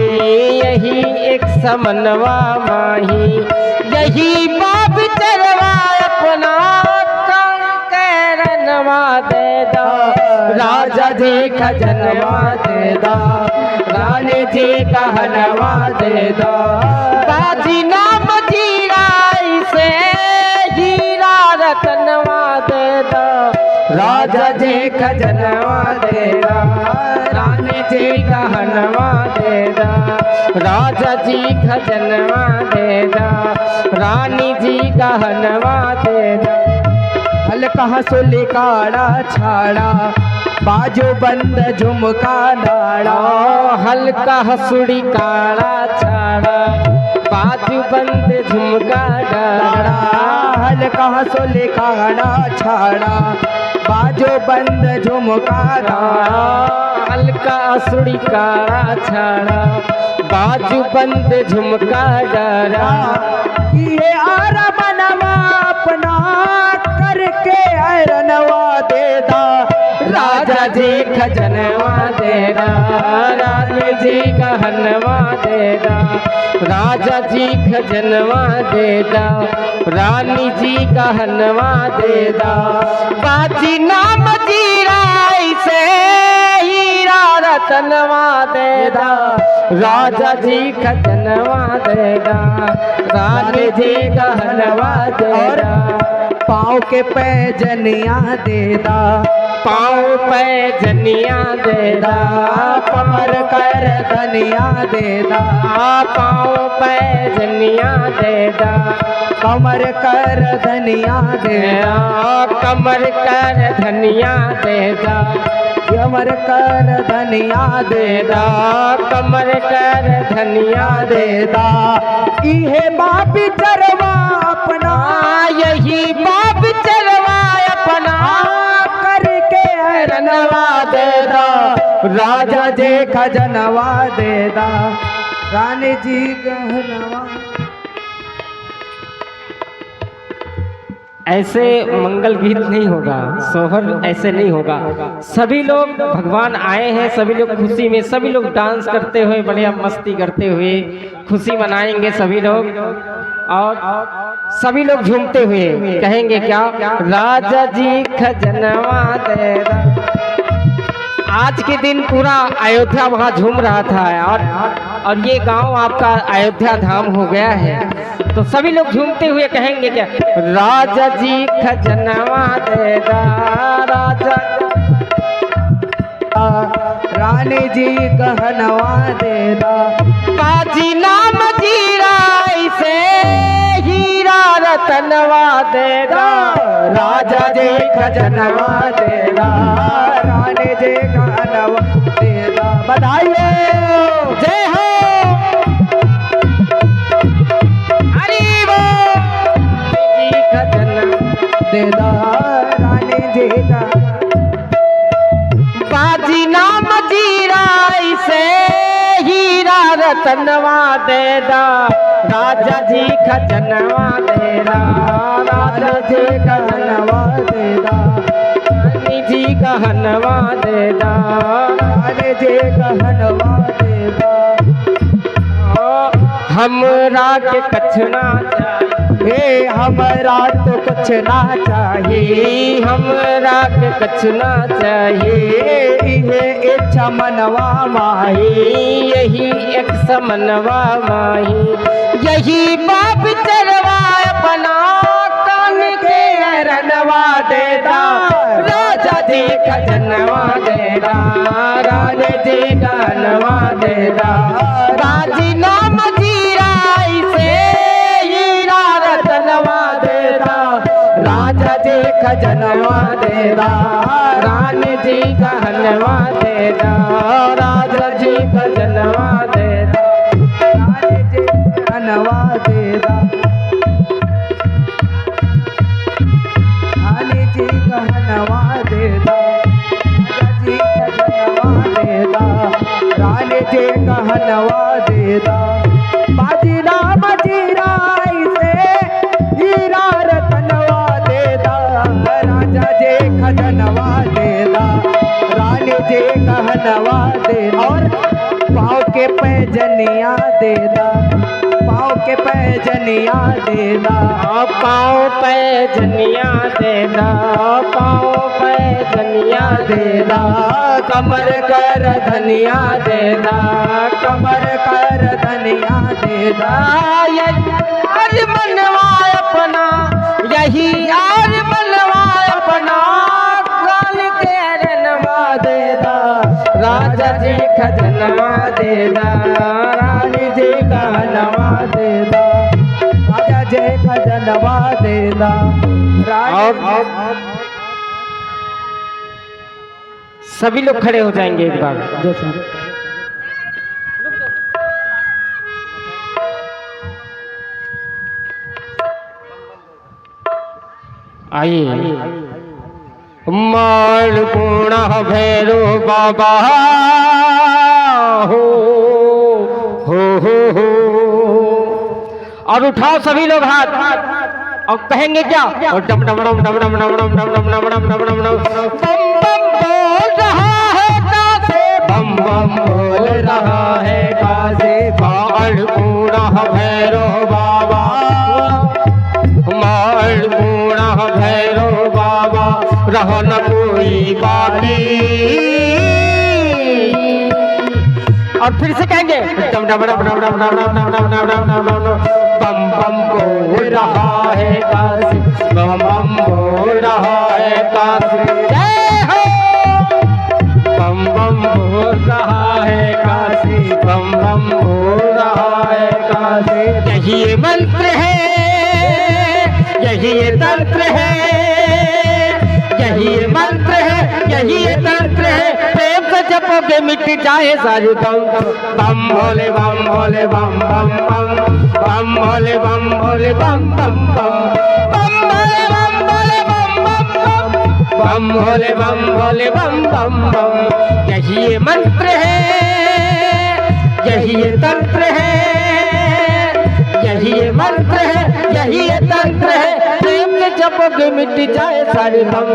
यही एक समनवा माही, यही बाप चरवा अपना कंकरनवा दे दो। राजा जी खजनवा दे दो, रानी जी कहनवा दे दो। बाजी नाम जीराई से हीरा रतनवा दे दो। राजा जी खजनवा दे दो, रानी जी कहनवा दे दो। राजा जी खजनवा दे दो, रानी जी कहनवा दे दो। हल्का हंसुली काड़ा छाड़ा, बाजू बंद झुमका नाड़ा। हल्का हसुड़ी काला छाड़ा, बाजू बंद झुमका डाड़ा। हल्का हंसुली काड़ा छाड़ा, बाजू बंद झुमका नाड़ा। हल्का हसुड़ी काला छाड़ा, बाजू बंद झुमका डाड़ा। ये आरा बनवा अपना करके ऐरनवा देदा। राजा जी खजनवा देदा, रानी जी कहनवा देदा। राजा जी खजनवा देदा, रानी जी कहनवा देदा। बाजी नाम जीराई से हीरा रतनवा देदा। राजा जी खजनवा देदा, रानी जी कहनवा देदा। पाँव के पैजनिया देदा, पाँव पे जनिया देदा। कमर कर धनिया देदा। पाँव पे जनिया देदा, कमर कर धनिया देदा। कमर कर धनिया देदा। कमर कर धनिया देदा। कमर कर धनिया देदा। इहे बाप चरवा अपना, यही बाप चरवा अपना करके ऐरनवा देदा। राजा जी खजनवा देदा, रानी जी गहनवा। ऐसे मंगल गीत नहीं होगा, सोहर ऐसे नहीं होगा। सभी लोग भगवान आए हैं, सभी लोग खुशी में, सभी लोग डांस करते हुए, बढ़िया मस्ती करते हुए खुशी मनाएंगे सभी लोग। और सभी लोग झूमते हुए कहेंगे क्या? राजा जी खजनवा देदा। आज के दिन पूरा अयोध्या वहाँ झूम रहा था और ये गांव आपका अयोध्या धाम हो गया है। तो सभी लोग झूमते हुए कहेंगे क्या? राजा जी खजनवा देदा। राजा रानी जी गहनवा देदा। बाजी नाम जीराई से हीरा रतनवा देदा। राजा जी खजनवा देदा, रानी जी गहनवा देदा। बधाई हो, जय हो, हरि बोल। जी खजनवा देदा, रानी जी का। बाजी नाम जीराई से हीरा रतनवा देदा। राजा जी खजनवा देदा। राजा जी गहनवा देदा। रानी जी कहनवा देदा। रानी जी गहनवा देदा। हमरा के कछना हे हमरा तो कुछ ना चाहिए। हमरा के कछना चाहिए। इहे इच्छा मनवा माही। यही एक समनवा माही, यही बाप चरवा अपना कान के रनवा देदा। राजा जी खजनवा देदा, रानी जी गहनवा देदा। बाजी नाम जीराई से हीरा रतनवा देदा। राजा जी खजनवा देदा, रानी जी गहनवा देदा। राजा जी खजनवा देदा, रानी जी गहनवा देदा। रानी जी गहनवा देदा। राजा जी खजनवा देदा, रानी जी गहनवा देदा। बाजी नाम जीराई से हीरा रतनवा देदा। राजा जी खजनवा देदा, रानी जी गहनवा और पाँव के पैजनिया देदा, पाँव के पैजनिया देदा, पाँव पे जनिया देदा, पाँव पे जनिया देदा, कमर कर धनिया देदा, कमर कर धनिया देदा। आज मनवा अपना यही आज मनवा अपना कान के रनवा देदा, राजा जी खजनवा देदा, रानी जी कहनवा देदा, राजा जी खजनवा देदा। सभी लोग खड़े हो जाएंगे एक बार। जैसे आइए। माल पूर्ण भैरो बाबा हो हो। और उठाओ सभी लोग हाथ और कहेंगे क्या? और डम डम डम डम डम डम डम डम डम डम डम डम डम डम बम बम बोल रहा है कासे, बम बम बोल रहा है कासे, माल पूर्ण भैरो बाबा, माल पूर्ण भैरो बाबा, रहो न कोई बाकी। और फिर से कहेंगे डम डम डम डम डम डम डम डम डम डम डम डम बम बम बोल रहा है काशी, बम बम बोल रहा है काशी, जय हो। बम बम बोल रहा है काशी, बम बम बोल रहा है काशी। यही ये मंत्र है, यही ये तंत्र है, यही ये मंत्र है, यही ये तंत्र है। प्रेम से जपोगे मिट जाए सारे गम। बम भोले बम भोले बम बम बम, बम भोले बम भोले बम बम बम, बम भोले बम भोले बम बम बम, बम भोले बम भोले बम बम बम। यही ये मंत्र है, यही ये तंत्र है, यही ये मंत्र है, यही ये तंत्र है। प्रेम से जपोगे मिट जाए सारे गम।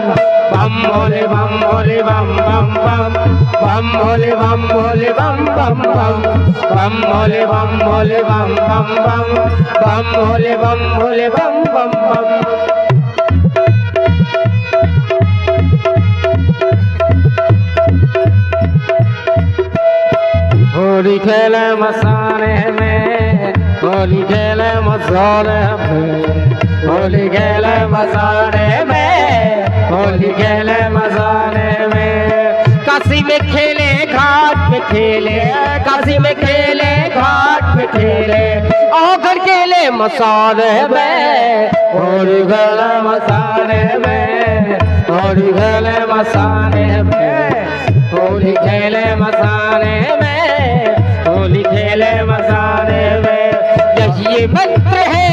बम भोले बम भोले बम बम बम, बम भोले बम भोले बम बम बम, बम भोले बम भोले बम बम बम, बम भोले बम भोले बम बम बम। होली खेले मसाने में, होली खेले मसाने में, होली खेले मसाने में, होली खेले मसाने में। काशी में खेले घाट पे खेले, काशी में खेले घाट पे खेले, औघड़ खेले मसाने में, होली खेले मसाने में, होली खेले मसाने में, होली खेले मसाने में, होली खेले मसाने में। यही ये मंत्र है,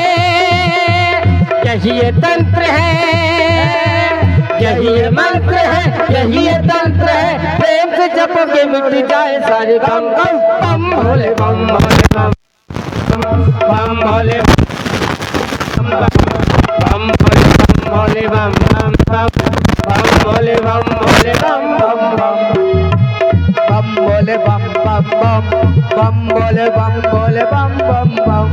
यही ये तंत्र है, यही ये मंत्र है, यही ये तंत्र है। प्रेम से जपोगे मिट जाए सारे गम। बम भोले बम भोले बम, बम भोले बम बम भोले बम बम बम, बम भोले बम भोले बम बम बम, बम बोले बम बम बम, बम बोले बम बोले बम बम बम।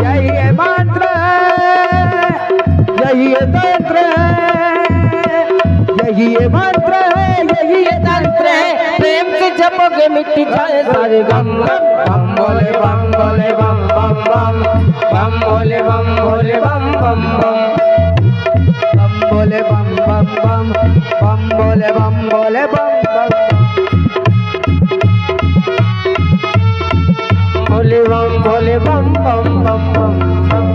यही ये मंत्र है, यही ये तंत्र है, यही ये मंत्र है, यही ये तंत्र है। प्रेम से जपोगे मिट जाए सारे गम। बम बोले बम बोले बम बम बम, बम भोले बम भोले बम बम बम, बम बोले बम बम बम, बम बोले बम बोले बम बम। भोले बम भोले बम बम बम बम।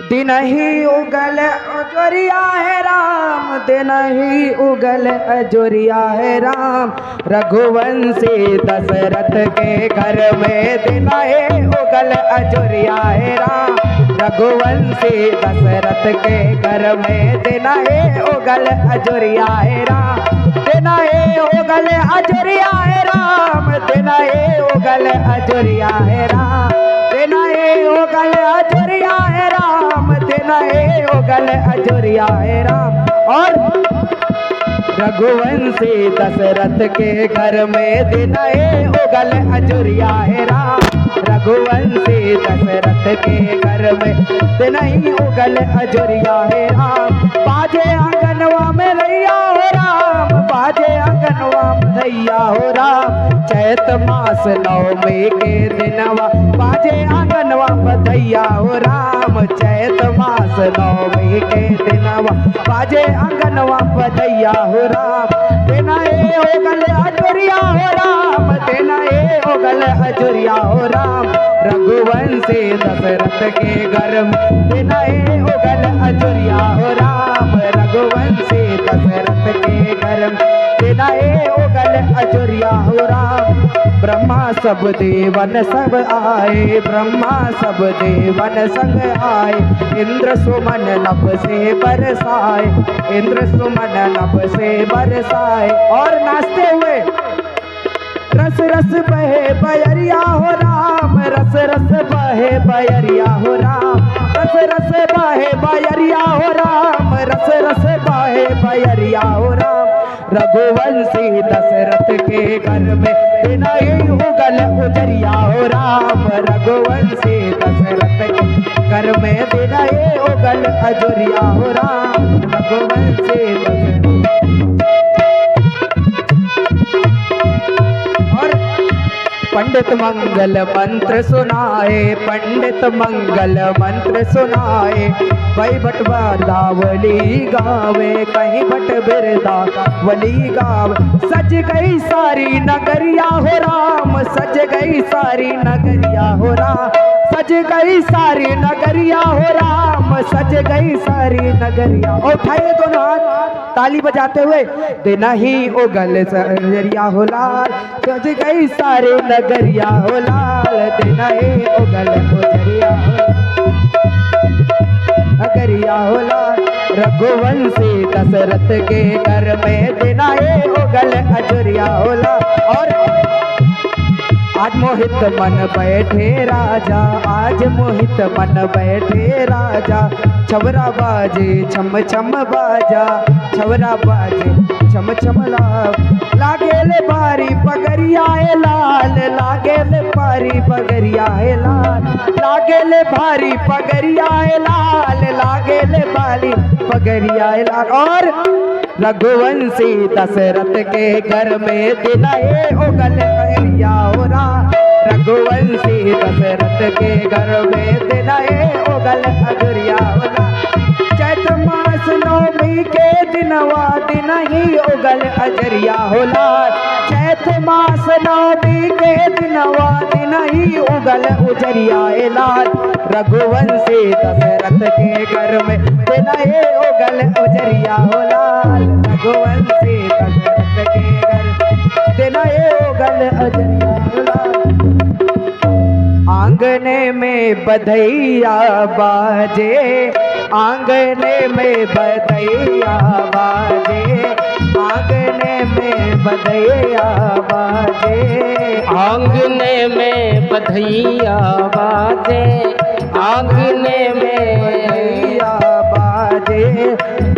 दिन ही उगल अजोरिया है राम, दिन ही उगल अजोरिया है राम, रघुवंशी दशरथ के घर में दिन ही उगल अजोरिया है राम, रघुवंशी दशरथ के घर में दिन ही उगल अजोरिया है राम, दिन ही उगल अजोरिया है राम, दिन ही उगल अजोरिया है राम, दिन ही उगल अजोरिया है राम, दिन ही उगल अजोरिया है राम। और रघुवंशी दशरथ के घर में दिनाए उगल अजुरिया है राम। रघुवंशी दशरथ के घर में दिनाई उगल अजुरिया है राम। बाजे आंगनवा में रैया हो राम, बाजे आंगनवा में रैया हो राम। चैत मास नवमी के दिनवा बाजे आंगनवा बधैया हो राम। चैत मास नवमी के दिनवा बाजे आंगनवा बधैया हो राम। दिनाए उगल अजुरिया हो राम, दिनाए उगल अजुरिया हो राम। रघुवंशी दशरथ के घर में दिनाए उगल अजुरिया हो राम। रघुवंशी दशरथ के घर में दिनाए उगल अजुरिया हो राम। ब्रह्मा सब देवन सब आए, ब्रह्मा सब देवन संग आए। इंद्र सुमन नभ से बरसाए, इंद्र सुमन नभ से बरसाए। और नाचते हुए रस रस बहे बयरिया हो राम, रस रस बहे बयरिया हो राम। रस रस बहे बयरिया हो राम, रस रस बहे बयरिया हो राम। रघुवंशी दशरथ के घर में दिनाई उगल उजरिया हो राम। रघुवंशी दशरथ के घर में दिनाई उगल अजुरिया हो राम। रघुवंशी दशरथ पंडित मंगल मंत्र सुनाए, पंडित मंगल मंत्र सुनाए। कहीं बट वृंदावली गावे, कहीं बट वृंदावली गावे। सज गई सारी नगरिया हो राम, सज गई सारी नगरिया हो राम। सज गई सारी नगरिया हो राम, सज गई सारी नगरिया। और उठाइए दोनों हाथ ताली बजाते हुए। दिनाही उगल सजरिया हो लाल, सज गई सारी नगरिया हो लाल। दिनाही उगल उजरिया हो नगरिया हो लाल। रघुवंशी दशरथ के घर में दिनाही उगल अजुरिया हो लाल। और आज मोहित मन बैठे राजा, आज मोहित मन बैठे राजा। छवरा बाजे छम छम बाजा, छवरा बाजे छम छम लागेले भारी पगरिया है लाल, लागेले भारी पगरिया है लाल। लागेले भारी पगरिया है लाल, लागेले भारी पगरिया है लाल। और रघुवंशी दशरथ के घर में दिनाए उगल अजुरिया हो राम। रघुवंशी दशरथ के घर में दिनाए उगल अजुरिया हो राम। चैत मास नवमी के दिनवा दिनाही उगल अजुरिया हो लाल। चैत मास नवमी के दिनवा दिनाही उगल उजरिया है लाल। रघुवंशी दशरथ के घर में दिनाए उगल उजरिया हो लाल। रघुवंशी दशरथ के घर दिनाए उगल अजुरिया हो लाल। आंगने में बधैया बाजे, आंगने में बधैया बाजे। आंगने में बधैया बाजे, आंगने में बधैया बाजे, आंगने में बधैया बाजे।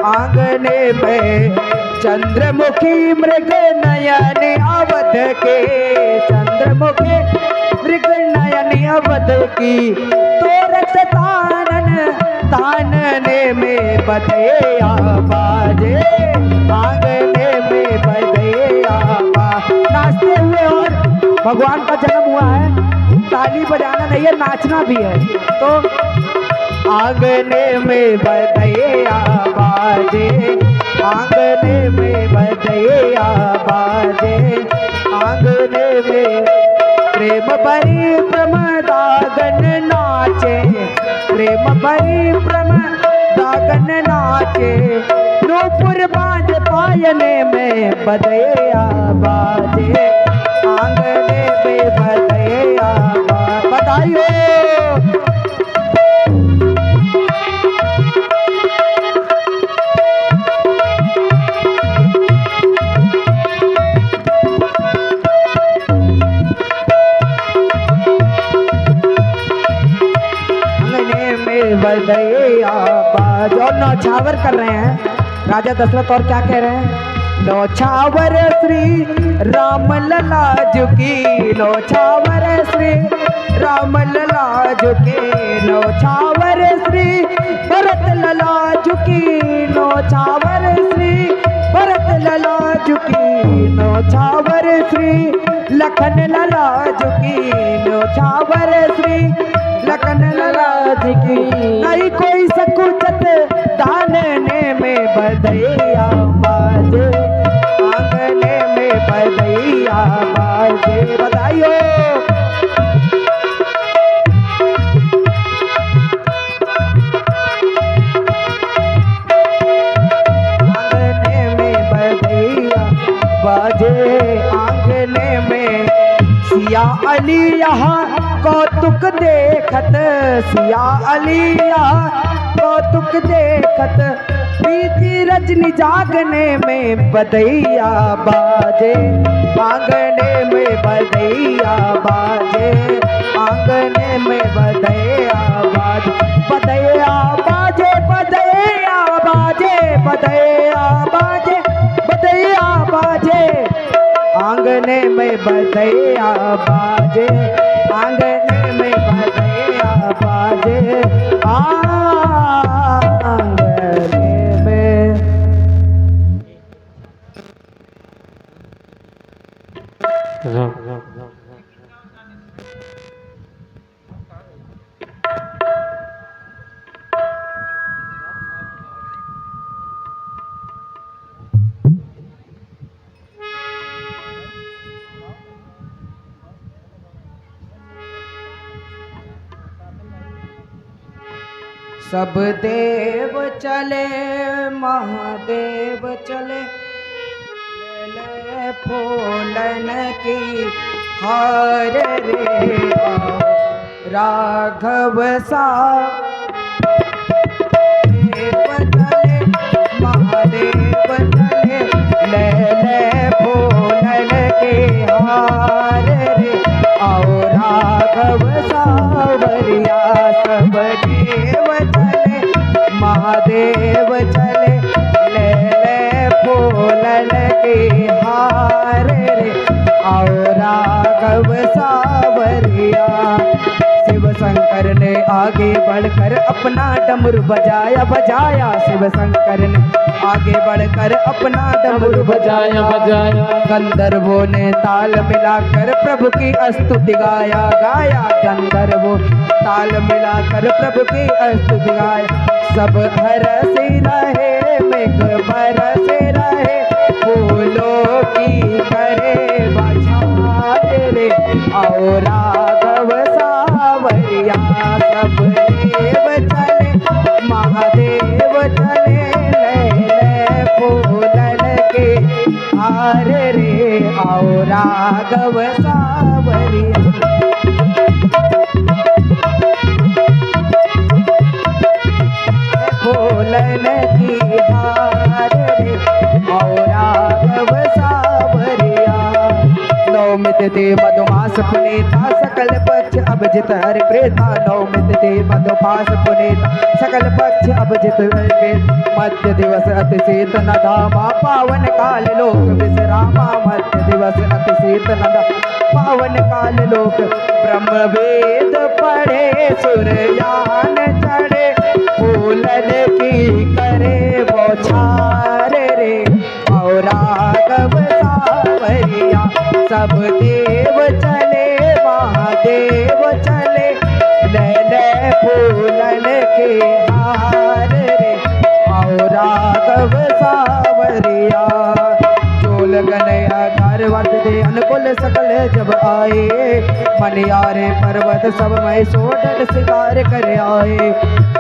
आंगने में चंद्रमुखी मृग नयन अवध के, चंद्रमुखी मृग नयन अवध की। तोरत तानन तानने में बधैया बाजे, आंगने में बधैया बाजे। नाचते हुए और भगवान का जन्म हुआ है, ताली बजाना नहीं है, नाचना भी है। तो आंगने में बधैया बाजे, आंगने में बधैया बाजे। आंगने में प्रेम भरी प्रमदागन नाचे, प्रेम भरी प्रमदागन नाचे। नूपुर बाज पायने में बधैया बाजे, आंगने में बधैया बाजे। बधाई बधैया बाज। और नौछावर कर रहे हैं राजा दशरथ। और क्या कह रहे हैं? नौछावर श्री राम लला झुकी नौछावर श्री राम लला झुके नौछावर श्री भरत लला झुकी नौछावर श्री भरत लला झुकी नौछावर श्री लखन लला झुकी नौछावर श्री लखन लला झुकी नहीं कोई सकुचत दानने में बधैया बाजे आंगने में बधैया बाजे बधाइयो बाजे आंगने में सिया अली यहाँ कौतुक देखत सिया अली यहाँ कौतुक देखत बीती रजनी जागने में बधैया बाजे आंगने में बधैया बाजे आंगने में बधैया बाजे बधैया बाजे बधैया बाजे बधैया बाजे बधैया बाजे आंगने में बधैया बाजे आंगने में बधैया बाजे आंगने में सब देव चले महादेव चले ले फूलन की हार रे राघव सा चले महादेव चले ले फूलन के हार रे आओ राघव सावरिया सब देव चले महादेव चले ले फूलन के हार रे आओ राघव सावरिया शिव शंकर ने आगे बढ़कर अपना डमरू बजाया बजाया शिव शंकर ने आगे बढ़कर अपना डमरू बजाया बजाया गंधर्वों ने ताल मिलाकर प्रभु की स्तुति गाया गाया गंधर्वों ताल मिलाकर प्रभु की स्तुति गाया सब हरस रहे मेघ बरस रहे फूलों की करे बछार रे आओ राघव सावरिया सब देव चले महादेव चले ले फूलन के हार रे आओ राघव सावरिया फूलन की हार रे आओ राघव सावरिया नौमित दे मधुमास पुनीता सकल पक्ष अभिजित हरि प्रेता नौमित दे मधुमास पुनीता सकल पक्ष अभिजित हरि प्रेता मध्य दिवस अति शीत न धामा पावन काल लोक विश्रामा मध्य दिवस अति शीत न पावन काल लोक ब्रह्म वेद पढ़े सूर्यान चढ़े फूलन की करे बौछार रे और राघव सावरिया सब देव चले महादेव चले ले फूलन के हार रे और राघव सावरिया चोल गनया घर वर्त दे अनुकूल सकल जब आए मनियारे पर्वत सब मैं सोडल शिकार कर आए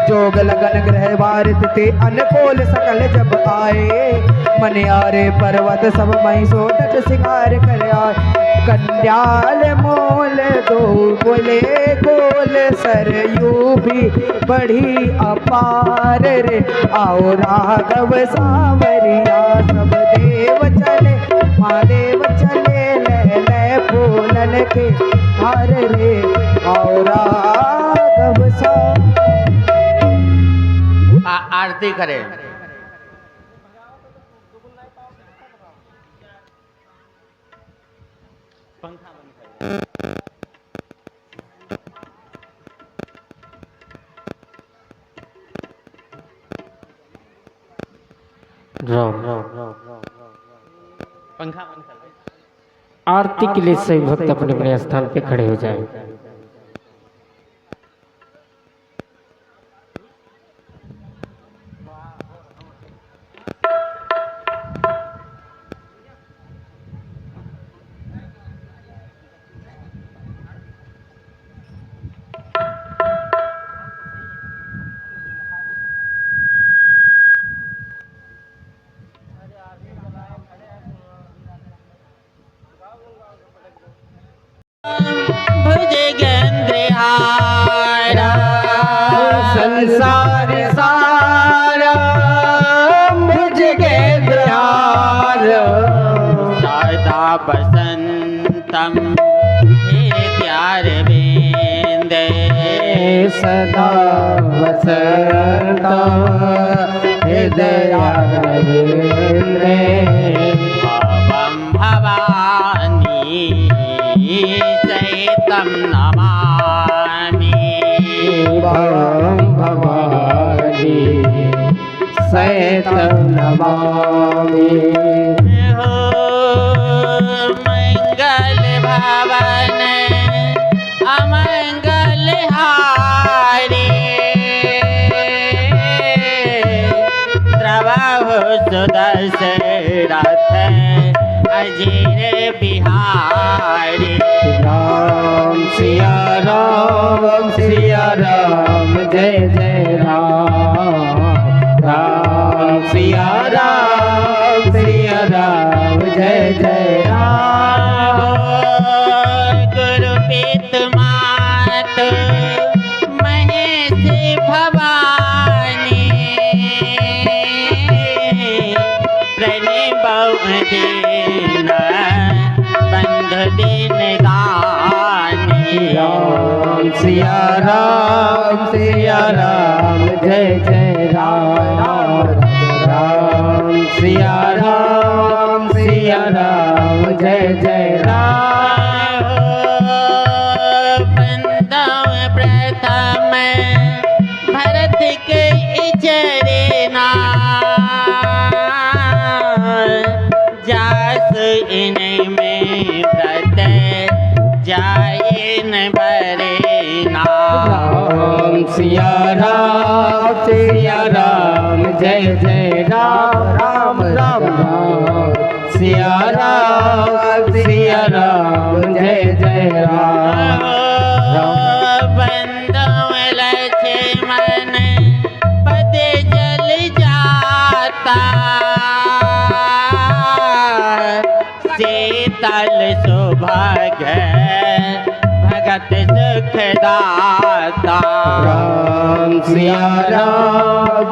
जोग लगन ग्रह वारित ते अनुकूल सकल जब आए मनियारे पर्वत सब मैं सोडल शिकार कर आए कंड्याल मोल दो बोले गोल सरयू भी बड़ी अपार रे आओ राघव सावरिया सब देव चले महादेव चले ले फूलन के हार रे आओ राघव सा आरती करे पंखा बंद कर। पंखा बंद कर। आरती के लिए सभी भक्त अपने अपने स्थान पे खड़े हो जाएं। भुजगेंद्रहारा संसार सारा भुजगेंद्रहार सदा बसंतम हृदयारविंदे सदा वसंत हृदयारविंदे भवं भवानी सहितं नमामि भवं भवानी सहितं नमामि हो मंगल भवन अमंगल हारी द्रवहु सुदशरथ अजीर बिहारी राम सिया राम जय जय राम राम सिया राम जय जय राम गुरु पित मात महेश भवानी प्रणिब दीन बंधु दिन गानी राम सिया राम जय जय राम राम सिया राम जय जय राम बंदव प्रथम भरत के चरना जास इन में व्रत जाइन बरेना राम सिया राम जय जय राम सिया राम जय जय राम बंदव लक्ष्मण पद जल जाता शीतल सुभग भगत सुखदाता राम सिया राम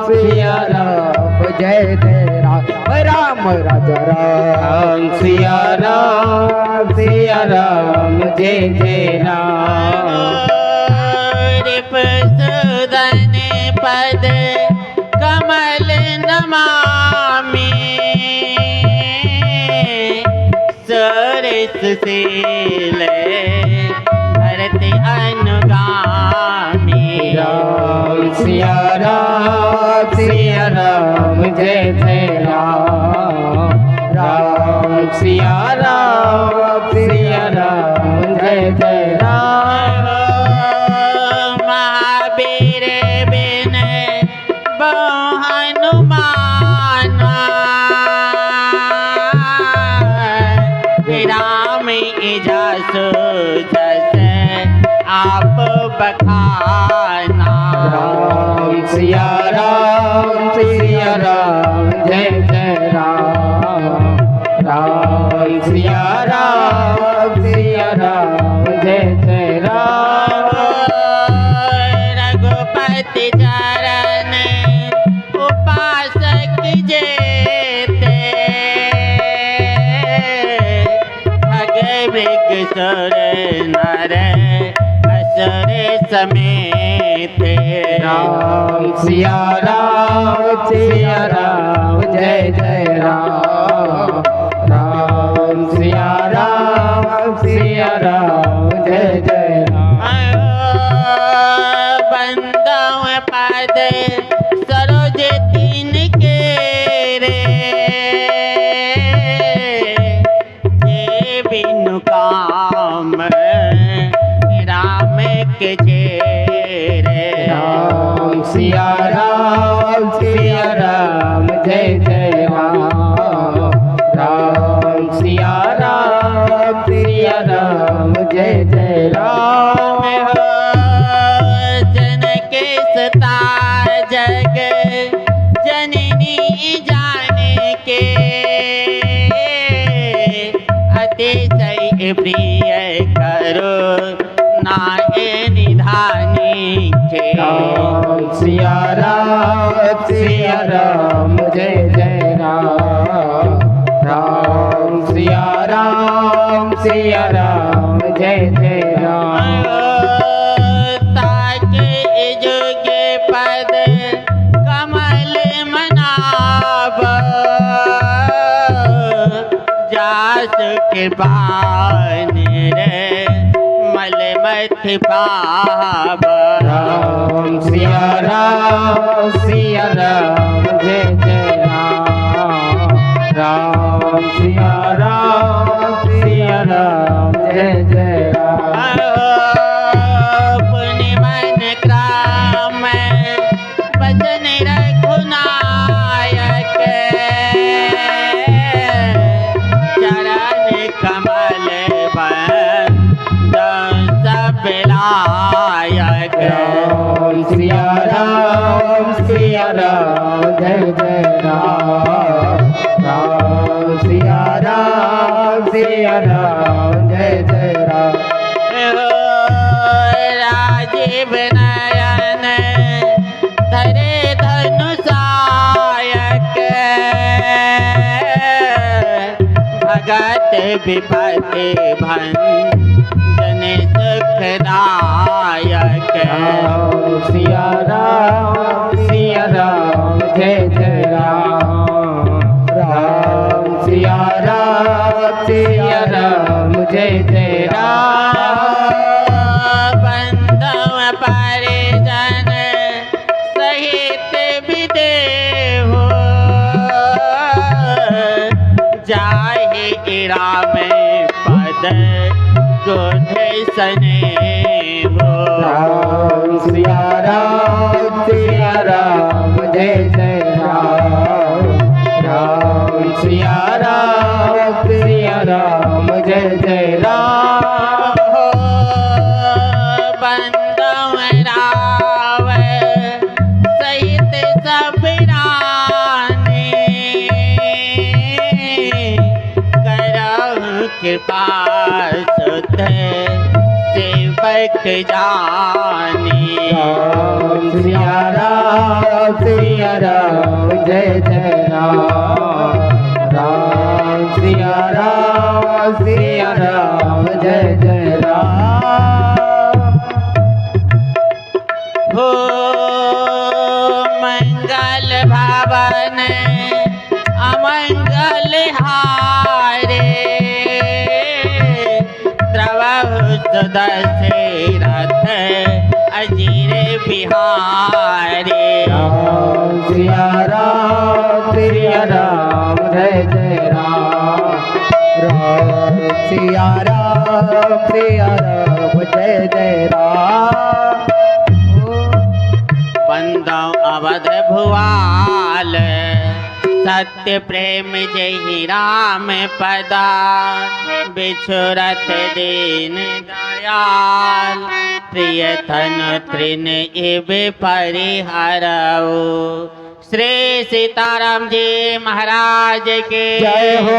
जय जय राम राजा राम सिया राम जय जय राम रिपुसुदन पद कमल नमामि सरस शील भरत अनुगामी राम सिया राम जय जय राम सिया राम जय जय राम महावीर बिन बहु हनुमान राम इजासु जस आप बखाना राम सिया राम जय जय राम सिया राम जय जय राम रघुपति चरण उपासक जेते खग मृग सुर नर असुर समेत राम सिया राम जय जय राम सिया राम काम राम के चेरे। राम सिया राम जय जय राम। राम सिया राम जय जय राम। जन के सता जग जननी जाने के अतिशय प्रिय करो नाहे निधानी के। राम सिया राम जय जय राम। राम सिया राम जय जय राम। ताके जुगे पद कमल मनाब जास कृपा रे मल मथ पाब। राम सिया राम जय जय राम। राम सिया राम जय जय राम। पुण्य मन क्राम बचन रघुनायक चरण कमल बंदन सब लायक। राम सिया राम जय जय राम। राम सिया राम जय जय राम। राजीव नयन धरे धनुषायक भगत विपत्ति भंजन सुखदायक। राम सिया राम जय जय राम। राम सिया राम जय जय राम। बंधव परिजन सहित विदेहो जाहि राम पद गोध सने हो। राम सिया राम जय जय राम। राम सिया राम जय जय राम। बंधव राव सहित सब रानी करहु कृपा सुत सेवक जानी। राम सिया राम जय जय राम। राम सिया राम जय जय राम। हो मंगल भवन अमंगल हारे द्रवहु सुदशरथ अजीर बिहारे। राम सिया राम जय जय राम। राम सिया राम जय जय राम। बंदव अवध भुआल सत्य प्रेम जय राम पदा बिछुरत दीन दयाल प्रियतन तृण इब परिहरऊ। श्री सीताराम जी महाराज के जय हो।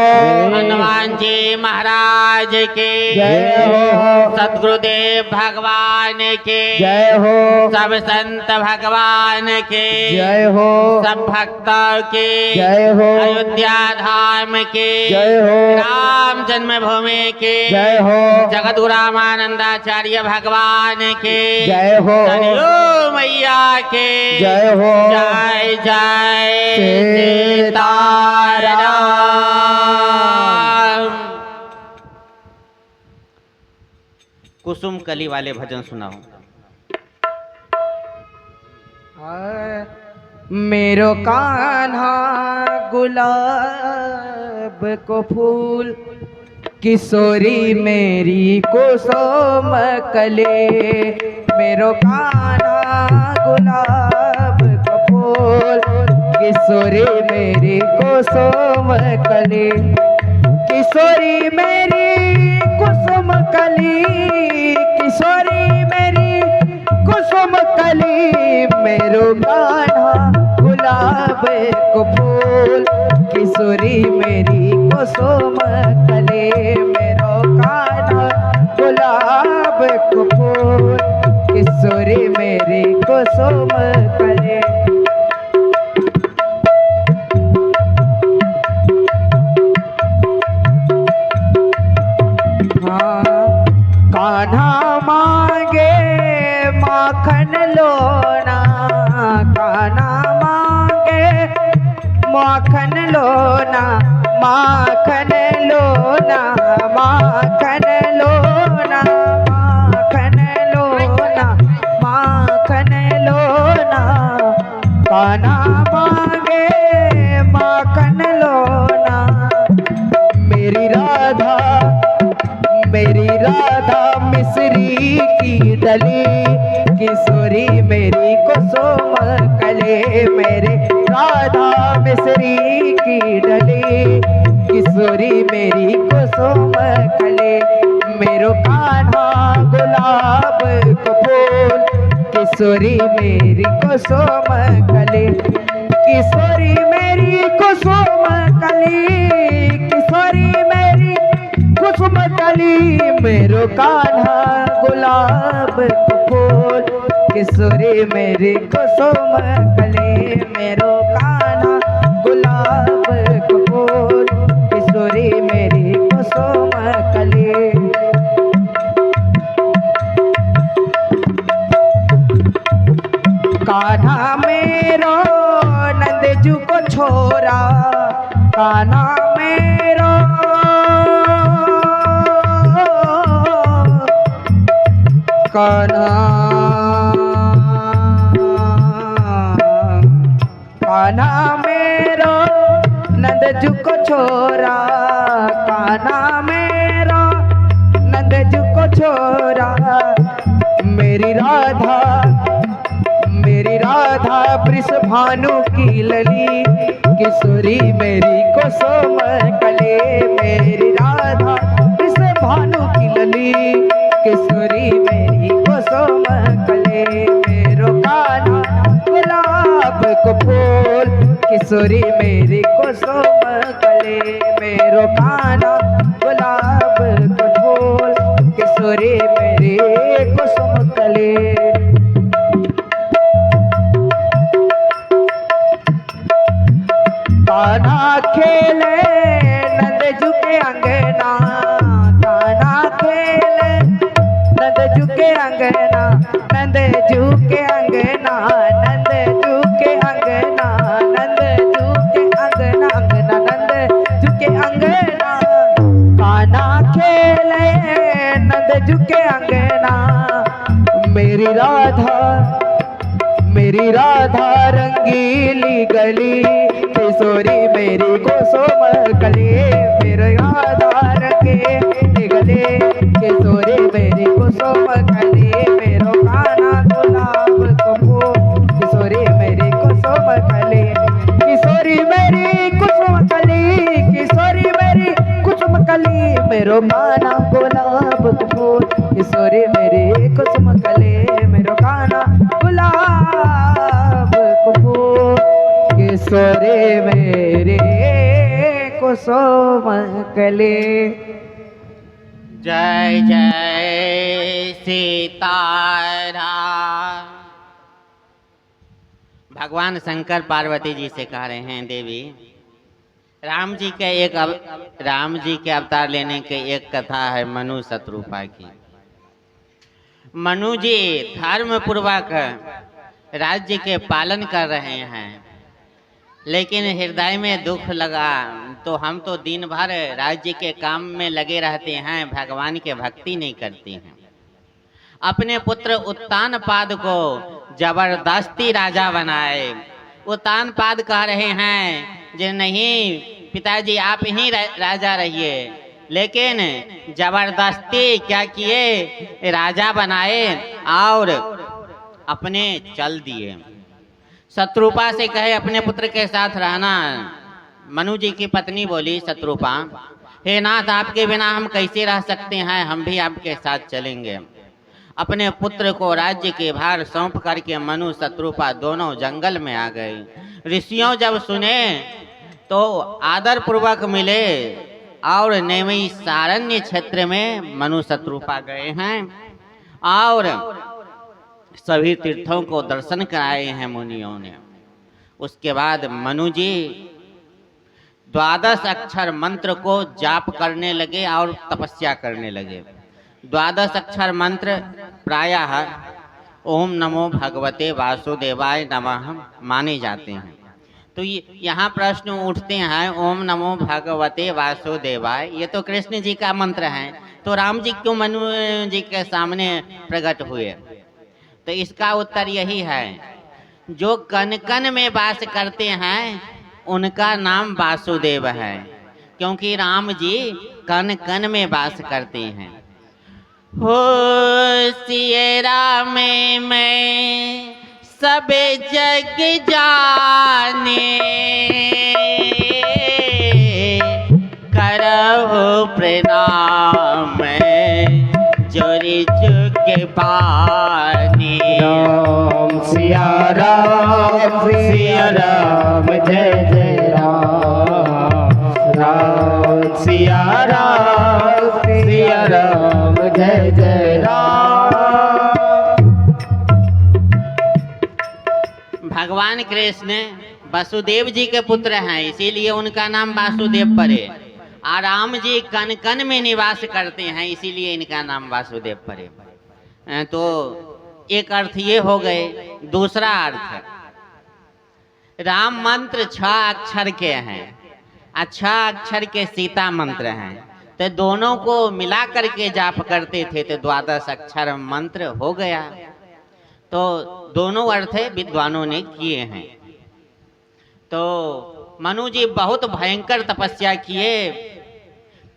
हनुमान जी महाराज के जय हो। सद्गुरुदेव भगवान के जय हो। सब संत भगवान के जय हो। सब भक्तों के जय हो। अयोध्या धाम के जय हो। राम जन्मभूमि के जय हो। जगद्गुरु रामानंदाचार्य भगवान के जय हो। सरयू मैया के जय हो। जय जय सीताराम। कुसुम कली वाले भजन सुनाओ। मेरो कान्हा गुलाब को फूल किशोरी मेरी कुसुम कले मेरो कान्हा गुलाब का फूल। किशोरी मेरी कुसुम कली, किशोरी मेरी कुसुम कली, किशोरी मेरी कुसुम कली मेरो कान्हा गुलाब को फूल। किशोरी मेरी कुसुम कली मेरो कान्हा गुलाब को फूल। किशोरी मेरी कुसुम कली। कान्हा मांगे माखन लोना, कान्हा मांगे माखन लोना, माखन लोना, माखन लोना, माखन लोना, माखन लोना। कान्हा मांगे माखन लोना, मेरी राधा, मेरी राधा मिश्री की डली। किशोरी मेरी कुसुम कले मेरे राधा मिश्री की डली। किशोरी मेरी कुसुम कले मेरो कान्हा गुलाब का फूल। किशोरी मेरी कुसुम कले, किशोरी मेरी कुसुम कली, किशोरी मेरी कुसुम कली मेरो कान्हा गुलाब का फूल। किशोरी मेरी कुसुम कली मेरो कान्हा गुलाब का फूल। किशोरी मेरी कुसुम कली। कान्हा मेरो नंदजू को छोरा, कान्हा मेरो कान्हा, कान्हा मेरो नंदजू को छोरा, कान्हा मेरो नंदजू को छोरा। मेरी राधा, मेरी राधा वृषभानु की लली। किशोरी मेरी कुसुम कले मेरी राधा वृषभानु की लली। किशोरी मेरी कुसुम कले मेरो कान्हा गुलाब को फूल। किशोरी मेरी कुसुम कले मेरो कान्हा गुलाब को फूल। किशोरी मेरी कुसुम कले। कान्हा खेले नंदजू के अंगना, कान्हा खेले नंदजू के अंगना, नंदजू के अंगना, नंदजू के अंगना, नंदजू के अंगना, अंगना नंदजू के अंगना। कान्हा खेले नंदजू के अंगना मेरी राधा, मेरी राधा रंगीली गली। किशोरी मेरी कुसुम कली मेरी राधा रंगीली गली। किशोरी मेरी कुसुम कली मेरो कान्हा गुलाब का फूल। किशोरी मेरी कुसुम कली, किशोरी मेरी कुसुम कली, किशोरी मेरी कुसुम कली मेरो कान्हा गुलाब का फूल। किशोरी मेरी कुसुम कली मेरो कान्हा गुलाब का फूल। किशोरी मेरे कुसुम कली। जय जय सीताराम। भगवान शंकर पार्वती जी से कह रहे हैं, देवी राम जी के अवतार लेने के एक कथा है मनु शत्रुपा की। मनु जी धर्म पूर्वक राज्य के पालन कर रहे हैं, लेकिन हृदय में दुख लगा तो हम तो दिन भर राज्य के काम में लगे रहते हैं, भगवान के भक्ति नहीं करते हैं। अपने पुत्र उत्तानपाद को जबरदस्ती राजा बनाए। उत्तानपाद कह रहे हैं कि नहीं पिताजी आप ही राजा रहिए, लेकिन जबरदस्ती क्या किए, राजा बनाए और अपने चल दिए। शत्रुपा से कहे अपने पुत्र के साथ रहना। मनु जी की पत्नी बोली शत्रुपा, हे नाथ, आपके बिना हम कैसे रह सकते हैं, हम भी आपके साथ चलेंगे। अपने पुत्र को राज्य के भार सौंप करके मनु शत्रुपा दोनों जंगल में आ गए। ऋषियों जब सुने तो आदर पूर्वक मिले और नैमिषारण्य क्षेत्र में मनु शत्रुपा गए हैं और सभी तीर्थों को दर्शन कराए हैं मुनियों ने। उसके बाद मनु जी 12 अक्षर मंत्र को जाप करने लगे और तपस्या करने लगे। 12 अक्षर मंत्र प्रायः ओम नमो भगवते वासुदेवाय नमः माने जाते हैं। तो यहाँ प्रश्न उठते हैं, ओम नमो भगवते वासुदेवाय, ये तो कृष्ण जी का मंत्र है, तो राम जी क्यों मनु जी के सामने प्रकट हुए? तो इसका उत्तर यही है, जो कन कन में वास करते हैं उनका नाम वासुदेव है, क्योंकि राम जी कन कन में वास करते हैं। हो सियरा में मैं सब जग जाने, करो प्रणाम जोरी चुके पानी। राम सिया राम जय जय राम, राम सिया राम जय जय राम। भगवान कृष्ण वसुदेव जी के पुत्र हैं, इसीलिए उनका नाम वासुदेव पड़े। और राम जी कन कन में निवास करते हैं, इसीलिए इनका नाम वासुदेव पड़े। तो एक अर्थ ये हो गए। दूसरा अर्थ, राम मंत्र 6 अक्षर के हैं, 6 अक्षर के सीता मंत्र हैं, तो दोनों को मिला करके जाप करते थे तो 12 अक्षर मंत्र हो गया। तो दोनों अर्थ विद्वानों ने किए हैं। तो मनु जी बहुत भयंकर तपस्या किए।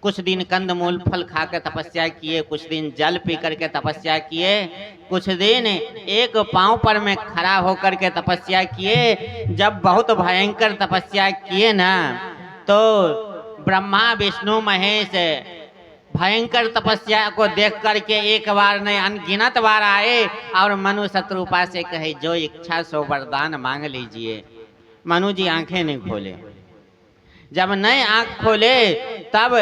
कुछ दिन कंदमूल फल खाकर तपस्या किए, कुछ दिन जल पी करके तपस्या किए, कुछ दिन एक पांव पर में खड़ा होकर के तपस्या किए। जब बहुत भयंकर तपस्या किए ना, तो ब्रह्मा विष्णु महेश भयंकर तपस्या को देख करके एक बार नहीं अनगिनत बार आए और मनु शत्रुपा से कहे, जो इच्छा सो वरदान मांग लीजिए। मनु जी आंखें नहीं खोले। जब नए आंख खोले तब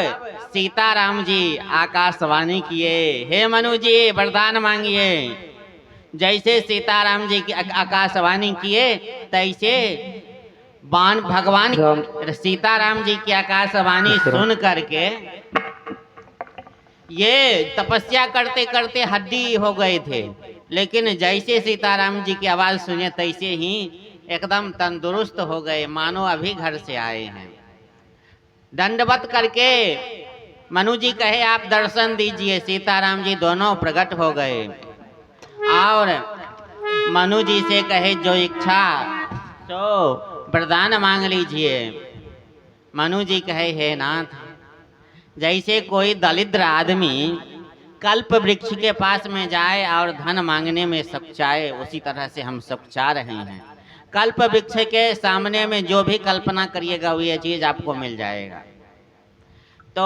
सीताराम जी आकाशवाणी किए, हे मनु जी वरदान मांगिए। जैसे सीताराम जी की आकाशवाणी किए तैसे भगवान सीताराम जी की आकाशवाणी सुन करके ये तपस्या करते करते हड्डी हो गए थे, लेकिन जैसे सीताराम जी की आवाज सुने तैसे ही एकदम तंदुरुस्त हो गए, मानो अभी घर से आए हैं। दंडवत करके मनु जी कहे, आप दर्शन दीजिए। सीताराम जी दोनों प्रकट हो गए और मनु जी से कहे, जो इच्छा तो वरदान मांग लीजिए। मनु जी कहे, हे नाथ, जैसे कोई दरिद्र आदमी कल्प वृक्ष के पास में जाए और धन मांगने में सकुचाए, उसी तरह से हम सकुचा रहे हैं। कल्प वृक्ष के सामने में जो भी कल्पना करिएगा वो ये चीज आपको मिल जाएगा। तो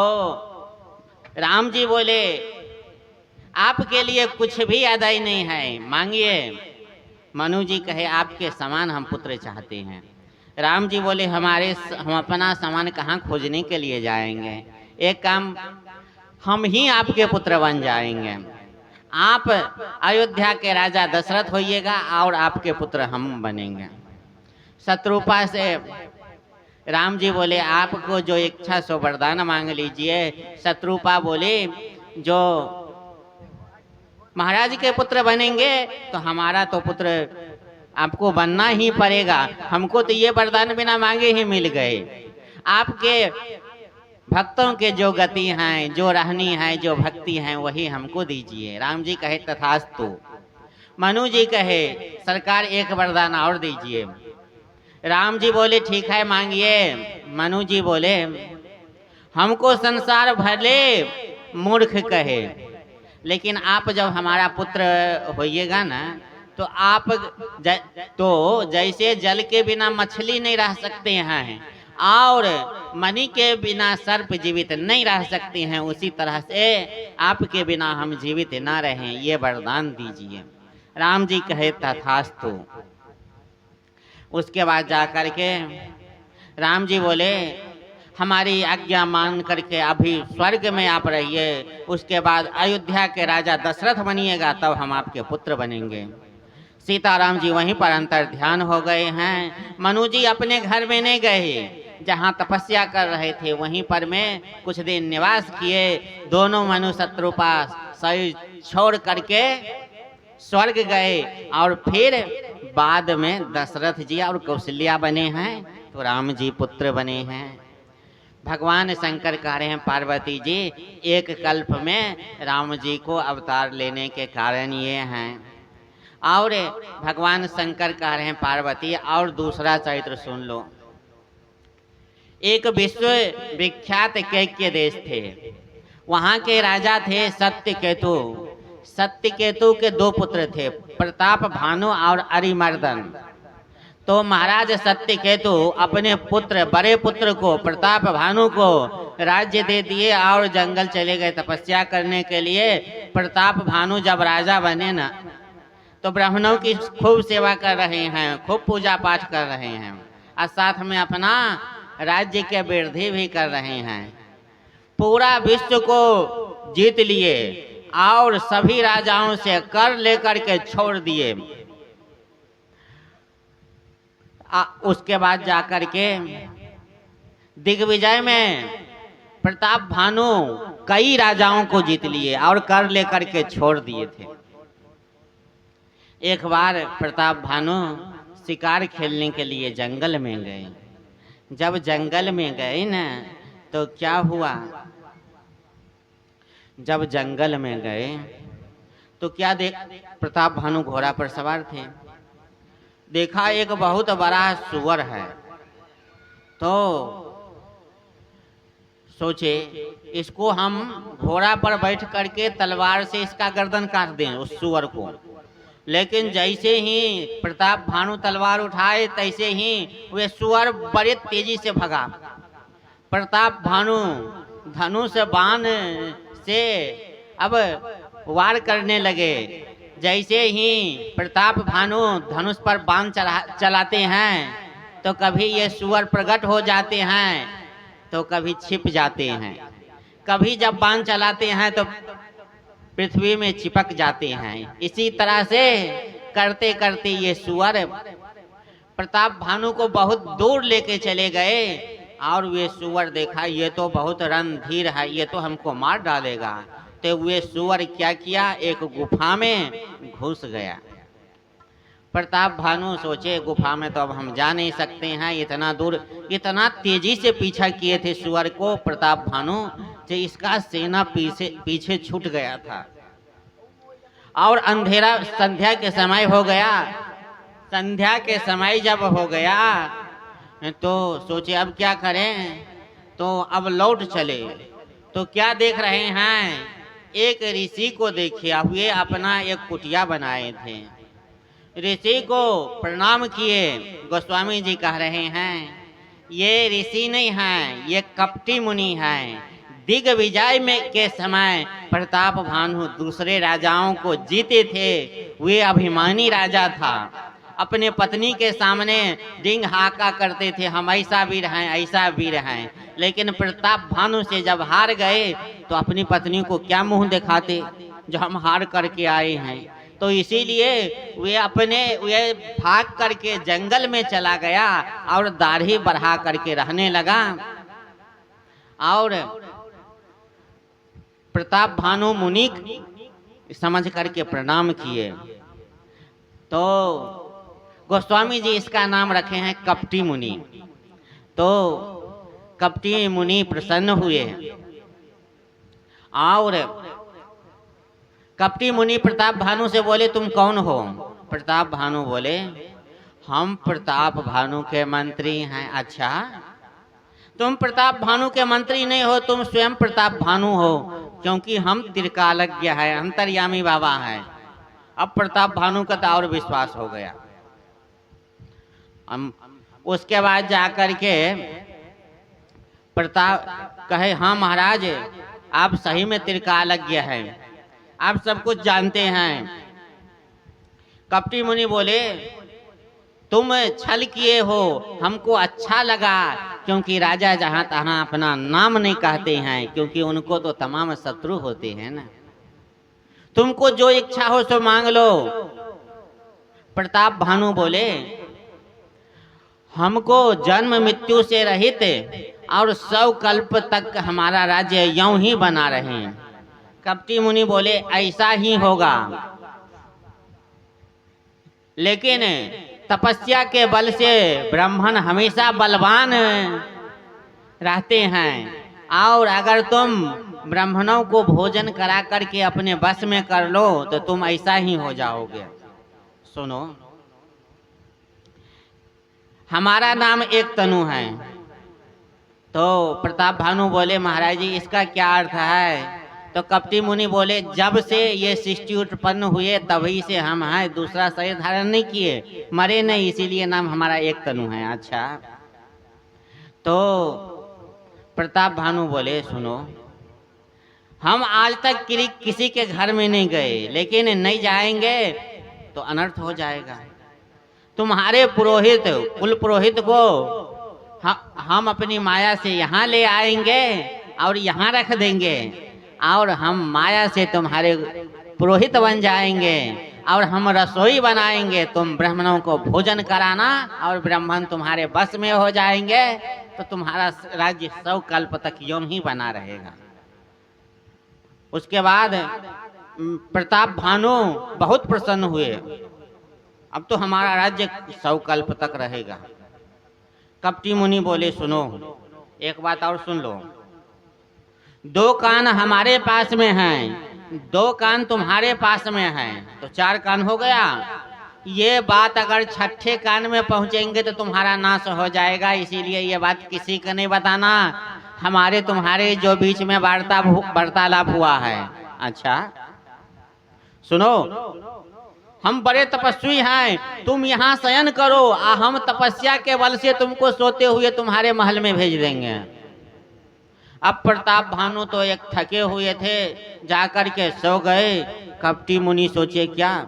राम जी बोले, आपके लिए कुछ भी अदाई नहीं है, मांगिए। मनु जी कहे, आपके समान हम पुत्र चाहते हैं। राम जी बोले, हम अपना सामान कहाँ खोजने के लिए जाएंगे, एक काम, हम ही आपके पुत्र बन जाएंगे। आप अयोध्या के राजा दशरथ होइएगा और आपके पुत्र हम बनेंगे। शत्रुपा से राम जी बोले, आपको जो इच्छा सो वरदान मांग लीजिए। शत्रुपा बोले, जो महाराज के पुत्र बनेंगे तो हमारा तो पुत्र आपको बनना ही पड़ेगा। हमको तो ये वरदान बिना मांगे ही मिल गए। आपके भक्तों के जो गति हैं, जो रहनी है, जो भक्ति है, वही हमको दीजिए। राम जी कहे, तथास्तु। मनु जी कहे, सरकार एक वरदान और दीजिए। राम जी बोले, ठीक है मांगिए। मनु जी बोले, हमको संसार भले मूर्ख कहे, लेकिन आप जब हमारा पुत्र होइएगा ना, तो आप तो जैसे जल के बिना मछली नहीं रह सकते हैं और मणि के बिना सर्प जीवित नहीं रह सकते हैं, उसी तरह से आपके बिना हम जीवित ना रहें, ये वरदान दीजिए। राम जी कहे तथास्तु। उसके बाद जा कर के राम जी बोले हमारी आज्ञा मान करके अभी स्वर्ग में आप रहिए, उसके बाद अयोध्या के राजा दशरथ बनिएगा, तब हम आपके पुत्र बनेंगे। सीताराम जी वहीं पर अंतर ध्यान हो गए हैं। मनु जी अपने घर में नहीं गए, जहाँ तपस्या कर रहे थे वहीं पर में कुछ दिन निवास किए। दोनों मनु शत्रुपा शरीर छोड़ करके स्वर्ग गए और फिर बाद में दशरथ जी और कौशल्या बने हैं, तो राम जी पुत्र बने हैं। भगवान शंकर कह रहे हैं पार्वती जी एक कल्प में राम जी को अवतार लेने के कारण ये हैं। और भगवान शंकर कह रहे हैं पार्वती और दूसरा चरित्र सुन लो। एक विश्व विख्यात कैक्य देश थे, वहाँ के राजा थे सत्यकेतु। सत्यकेतु के दो पुत्र थे, प्रताप भानु और अरिमर्दन। तो महाराज सत्यकेतु अपने पुत्र बड़े पुत्र को प्रताप भानु को राज्य दे दिए और जंगल चले गए तपस्या करने के लिए। प्रताप भानु जब राजा बने ना, तो ब्राह्मणों की खूब सेवा कर रहे हैं, खूब पूजा पाठ कर रहे हैं और साथ में अपना राज्य के वृद्धि भी कर रहे हैं। पूरा विश्व को जीत लिए और सभी राजाओं से कर लेकर के छोड़ दिए। उसके बाद जाकर के दिग्विजय में प्रताप भानु कई राजाओं को जीत लिए और कर लेकर के छोड़ दिए थे। एक बार प्रताप भानु शिकार खेलने के लिए जंगल में गए। जब जंगल में गए ना, तो क्या हुआ, जब जंगल में गए तो क्या प्रताप भानु घोड़ा पर सवार थे, देखा एक बहुत बड़ा सुअर है। तो सोचे इसको हम घोड़ा पर बैठ करके तलवार से इसका गर्दन काट दें उस सुअर को। लेकिन जैसे ही प्रताप भानु तलवार उठाए तैसे ही वे सुअर बड़े तेजी से भगा। प्रताप भानु धनुष बाण से अब वार करने लगे। जैसे ही प्रताप भानु धनुष पर बाण चलाते हैं तो कभी ये सुअर प्रकट हो जाते हैं तो कभी छिप जाते हैं, कभी जब बाण चलाते हैं तो पृथ्वी में चिपक जाते हैं। इसी तरह से करते करते ये सुअर प्रताप भानु को बहुत दूर लेके चले गए और वे सुअर देखा ये तो बहुत रणधीर है, ये तो हमको मार डालेगा। तो वे सुअर क्या किया, एक गुफा में घुस गया। प्रताप भानु सोचे गुफा में तो अब हम जा नहीं सकते हैं, इतना दूर, इतना तेजी से पीछा किए थे सुअर को प्रताप भानु कि इसका सेना पीछे छूट गया था। और अंधेरा संध्या के समय हो गया। संध्या के समय जब हो गया तो सोचे अब क्या करें, तो अब लौट चले। तो क्या देख रहे हैं, एक ऋषि को देखे हुए अपना एक कुटिया बनाए थे। ऋषि को प्रणाम किए। गोस्वामी जी कह रहे हैं ये ऋषि नहीं हैं, ये कपटी मुनि हैं। दिग्विजय में के समय प्रताप भानु दूसरे राजाओं को जीते थे, वे अभिमानी राजा था। अपने पत्नी के सामने डिंग हाका करते थे, हम ऐसा वीर हैं ऐसा वीर हैं। लेकिन प्रताप भानु से जब हार गए तो अपनी पत्नी को क्या मुंह दिखाते जो हम हार करके आए हैं। तो इसीलिए वे भाग करके जंगल में चला गया और दाढ़ी बढ़ा करके रहने लगा। और प्रताप भानु मुनि समझ करके प्रणाम किए। तो गोस्वामी जी इसका नाम रखे हैं कपटी मुनि। तो कपटी मुनि प्रसन्न हुए और कपटी मुनि प्रताप भानु से बोले तुम कौन हो। प्रताप भानु बोले हम प्रताप भानु के मंत्री हैं। अच्छा, तुम प्रताप भानु के मंत्री नहीं हो, तुम स्वयं प्रताप भानु हो, क्योंकि हम त्रिकालज्ञ है, अंतर्यामी बाबा है। अब प्रताप भानु का तो और विश्वास हो गया। उसके बाद जाकर के प्रताप कहे, हाँ महाराज, आप सही में त्रिकालज्ञ हैं, आप सब कुछ जानते हैं। कपटी मुनि बोले, तुम छल किए हो, हमको अच्छा लगा, क्योंकि राजा जहां तहां अपना नाम नहीं कहते हैं, क्योंकि उनको तो तमाम शत्रु होते हैं ना। तुमको जो इच्छा हो सो मांग लो। प्रताप भानु बोले, हमको जन्म मृत्यु से रहित और 100 कल्प तक हमारा राज्य यूं ही बना रहे। कपटी मुनि बोले, ऐसा ही होगा, लेकिन तपस्या के बल से ब्राह्मण हमेशा बलवान रहते हैं, और अगर तुम ब्राह्मणों को भोजन करा करके अपने बस में कर लो तो तुम ऐसा ही हो जाओगे। सुनो, हमारा नाम एक तनु है। तो प्रताप भानु बोले, महाराज जी इसका क्या अर्थ है? तो कपटी मुनि बोले, जब से ये सृष्टि उत्पन्न हुए तभी से हम हैं, दूसरा शरीर धारण नहीं किए, मरे नहीं, इसीलिए नाम हमारा एक तनु है। अच्छा, तो प्रताप भानु बोले, सुनो, हम आज तक किसी के घर में नहीं गए, लेकिन नहीं जाएंगे तो अनर्थ हो जाएगा। तुम्हारे पुरोहित, कुल पुरोहित को हम अपनी माया से यहाँ ले आएंगे और यहाँ रख देंगे, और हम माया से तुम्हारे पुरोहित बन जाएंगे, और हम रसोई बनाएंगे, तुम ब्राह्मणों को भोजन कराना, और ब्राह्मण तुम्हारे बस में हो जाएंगे, तो तुम्हारा राज्य 100 कल्प तक यूं ही बना रहेगा। उसके बाद प्रताप भानु बहुत प्रसन्न हुए, अब तो हमारा राज्य 100 कल्प तक रहेगा। कपटी मुनि बोले, सुनो, एक बात और सुन लो, 2 कान हमारे पास में हैं, 2 कान तुम्हारे पास में हैं, तो 4 कान हो गया। ये बात अगर 6ठे कान में पहुंचेंगे तो तुम्हारा नाश हो जाएगा, इसीलिए ये बात किसी को नहीं बताना, हमारे तुम्हारे जो बीच में वार्तालाप हुआ है। अच्छा सुनो, हम बड़े तपस्वी हैं, तुम यहाँ शयन करो, हम तपस्या के बल से तुमको सोते हुए तुम्हारे महल में भेज देंगे। अब प्रताप भानु तो एक थके हुए थे, जाकर के सो गए। कपटी मुनि सोचे, क्या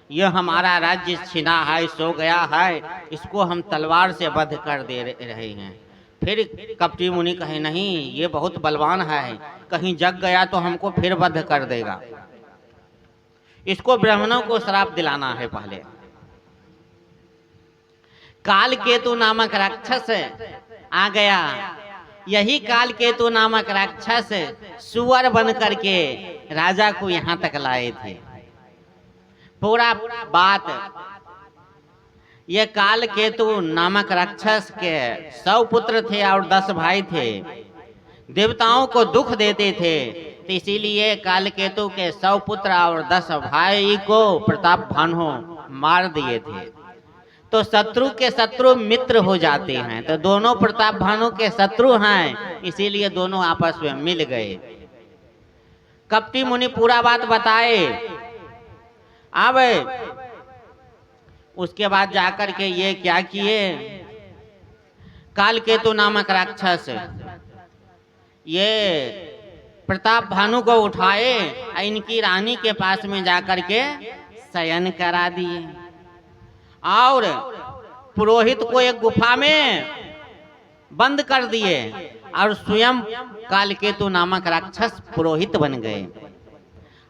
यह हमारा राज्य छिना है, सो गया है, इसको हम तलवार से वध कर दे रहे हैं। फिर कपटी मुनि कहे, नहीं, ये बहुत बलवान है, कहीं जग गया तो हमको फिर वध कर देगा, इसको ब्राह्मणों को श्राप दिलाना है। पहले काल केतु नामक राक्षस आ गया। यही काल केतु नामक राक्षस सुअर बन करके राजा को यहाँ तक लाए थे। पूरा बात, ये काल केतु नामक राक्षस के 100 पुत्र थे और 10 भाई थे, देवताओं को दुख देते थे, तो इसीलिए काल केतु के 100 पुत्र और 10 भाई को प्रताप भानु मार दिए थे। तो शत्रु के शत्रु मित्र हो जाते हैं, तो दोनों प्रताप भानु के शत्रु हैं, इसीलिए दोनों आपस में मिल गए। कपटी मुनि पूरा बात बताए। अब उसके बाद जाकर के ये क्या किए, काल केतु नामक राक्षस ये प्रताप भानु को उठाए, इनकी रानी के पास में जाकर के शयन करा दिए, और पुरोहित को एक गुफा में बंद कर दिए, और स्वयं कालकेतु नामक राक्षस पुरोहित बन गए।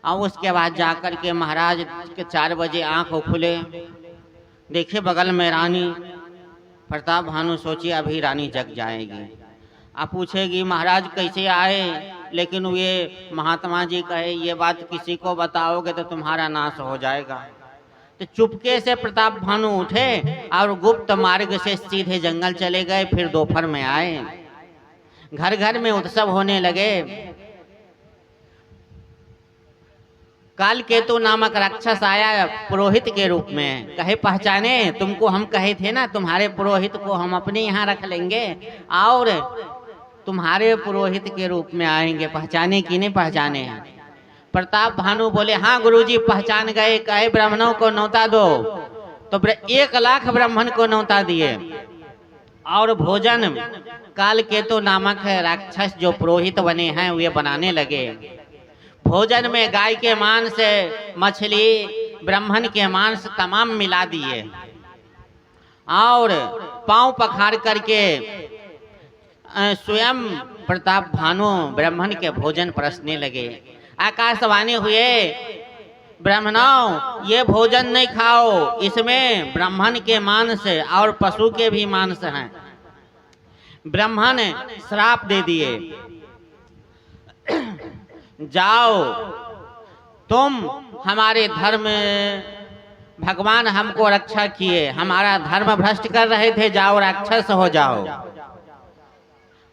और उसके बाद जाकर के महाराज के 4 बजे आंख खुले, देखे बगल में रानी। प्रताप भानु सोचे अभी रानी जग जाएगी, आप पूछेगी महाराज कैसे आए, लेकिन ये महात्मा जी कहे ये बात किसी को बताओगे तो तुम्हारा नाश हो जाएगा। तो चुपके से प्रताप भानु उठे और गुप्त मार्ग से सीधे जंगल चले गए। फिर दोपहर में आए, घर घर में उत्सव होने लगे। काल केतु नामक राक्षस आया पुरोहित के रूप में, कहे पहचाने तुमको, हम कहे थे ना तुम्हारे पुरोहित को हम अपने यहाँ रख लेंगे और तुम्हारे पुरोहित के रूप में आएंगे, पहचाने कि नहीं पहचाने। प्रताप भानु बोले हाँ गुरुजी पहचान गए। कहे ब्राह्मणों को न्योता दो, तो 1 लाख ब्राह्मण को न्योता दिए और भोजन काल केतु नामक राक्षस जो पुरोहित बने हैं वे बनाने लगे। भोजन में गाय के मांस, मछली, ब्राह्मण के मांस तमाम मिला दिए और पांव पखार करके स्वयं प्रताप भानु ब्राह्मण के भोजन परसने लगे। आकाशवाणी हुए ब्राह्मणों ये भोजन नहीं खाओ, इसमें ब्राह्मण के मांस और पशु के भी मांस हैं। ब्राह्मण श्राप दे दिए, जाओ तुम हमारे धर्म, भगवान हमको रक्षा किए, हमारा धर्म भ्रष्ट कर रहे थे, जाओ राक्षस हो जाओ।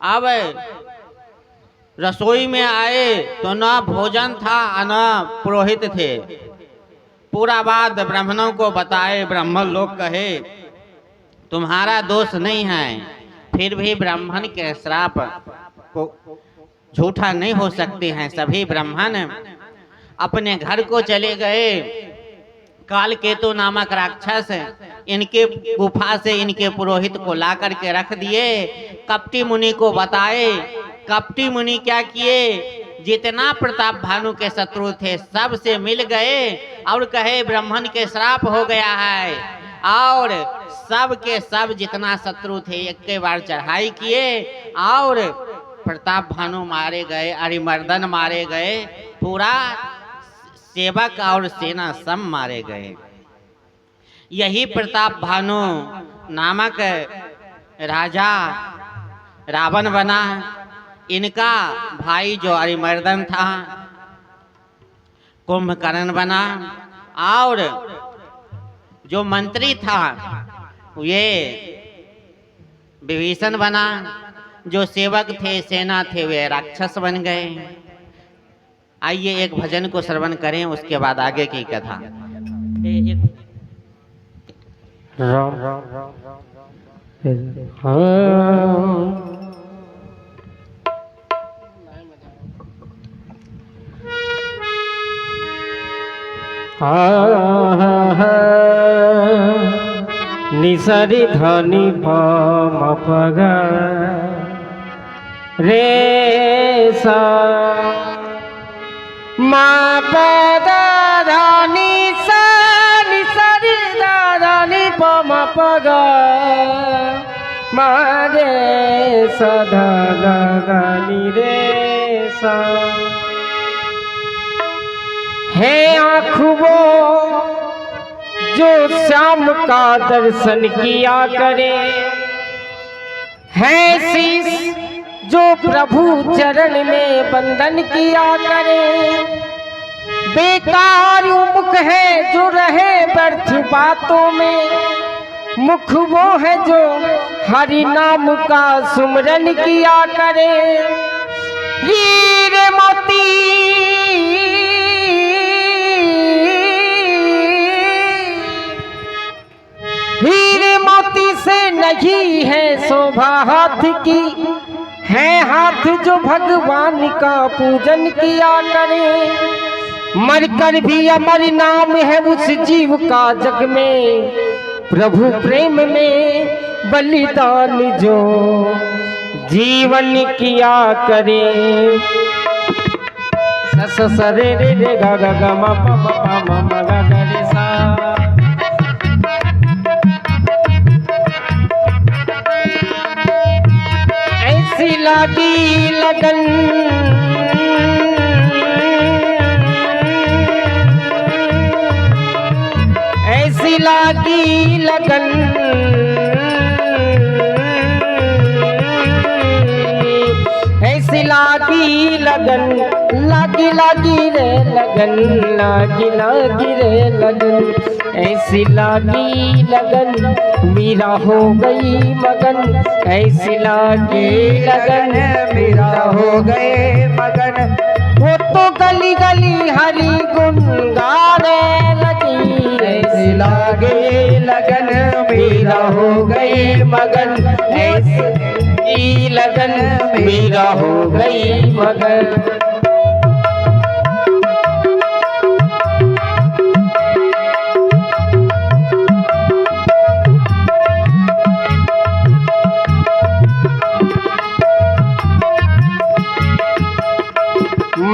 अब रसोई में आए तो न भोजन था न पुरोहित थे। पूरा बात ब्राह्मणों को बताए। ब्राह्मण लोग कहे तुम्हारा दोष नहीं है, फिर भी ब्राह्मण के श्राप को झूठा नहीं हो सकते हैं। सभी ब्राह्मण अपने घर को चले गए। काल केतु नामक राक्षस इनके गुफा से इनके पुरोहित को ला करके रख दिए। कपटी मुनि को बताए। कपटी मुनि क्या किए, जितना प्रताप भानु के शत्रु थे सब से मिल गए और कहे ब्राह्मण के श्राप हो गया है, और सब के सब जितना शत्रु थे एक के बार चढ़ाई किए और प्रताप भानु मारे गए, अरिमर्दन मारे गए, पूरा सेवक और सेना सब मारे गए। यही प्रताप भानु नामक राजा रावण बना। इनका भाई जो अरिमर्दन था कुंभकर्ण बना, और जो मंत्री था ये विभीषण बना। जो सेवक थे, सेना थे, वे राक्षस बन गए। आइए एक भजन को श्रवण करें, उसके बाद आगे की कथा। निसरि धनि पग रे सा मा पद धनि सा निसरि धनि पग मा रे सा धनि रे सा। है आँखों जो श्याम का दर्शन किया करे, है शीश जो प्रभु चरण में बंदन किया करे। बेकार मुख है जो रहे व्यर्थ बातों में, मुख वो है जो हरि नाम का सुमरन किया करे। हीरे मोती हीरे मोती से नहीं है शोभा हाथ की, है हाथ जो भगवान का पूजन किया करे। मरकर भी अमर नाम है उस जीव का जग में, प्रभु प्रेम में बलिदान जो जीवन किया करे। स स रे रे रे गा गा गा मा पा पा मा मा गा गा रे सा। ऐसी लागी लगन ऐसी लागी लगन ऐसी लागी लगन लागी लागी रे लगन लागी लागी रे लगन। ऐसी लागी लगन मीरा हो गई मगन, ऐसी लागी लगन मीरा हो गए मगन। वो तो गली गली हरि गुण मीरा हो गई मगन, ऐसी लगन मीरा हो गई मगन।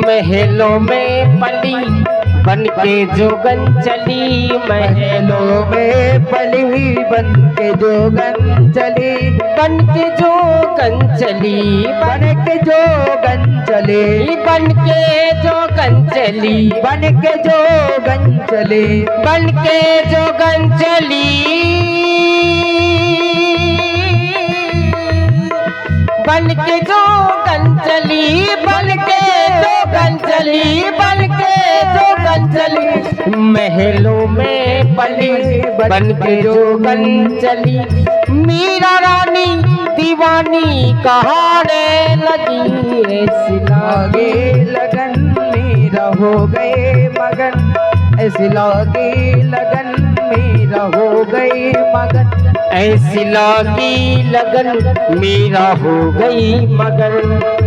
महलों में पली बन के जोगन चली, महलों में पली बन के जोगन चली, बन के जोगन चली, बन के जोगन चली, बन के जोगन चली, बन के जोगन चली, बन के जोगन चली, बन के जोगन चली, बन के जोगन चली, बन के जोगन चली। महलों में पली बन के जोगन चली, मीरा रानी दीवानी कहाने लगी, ऐसी लागे लगन मीरा हो गए मगन, ऐसी लागे लगन मीरा हो गई मगन, ऐसी लागी लगन मीरा हो गई मगन।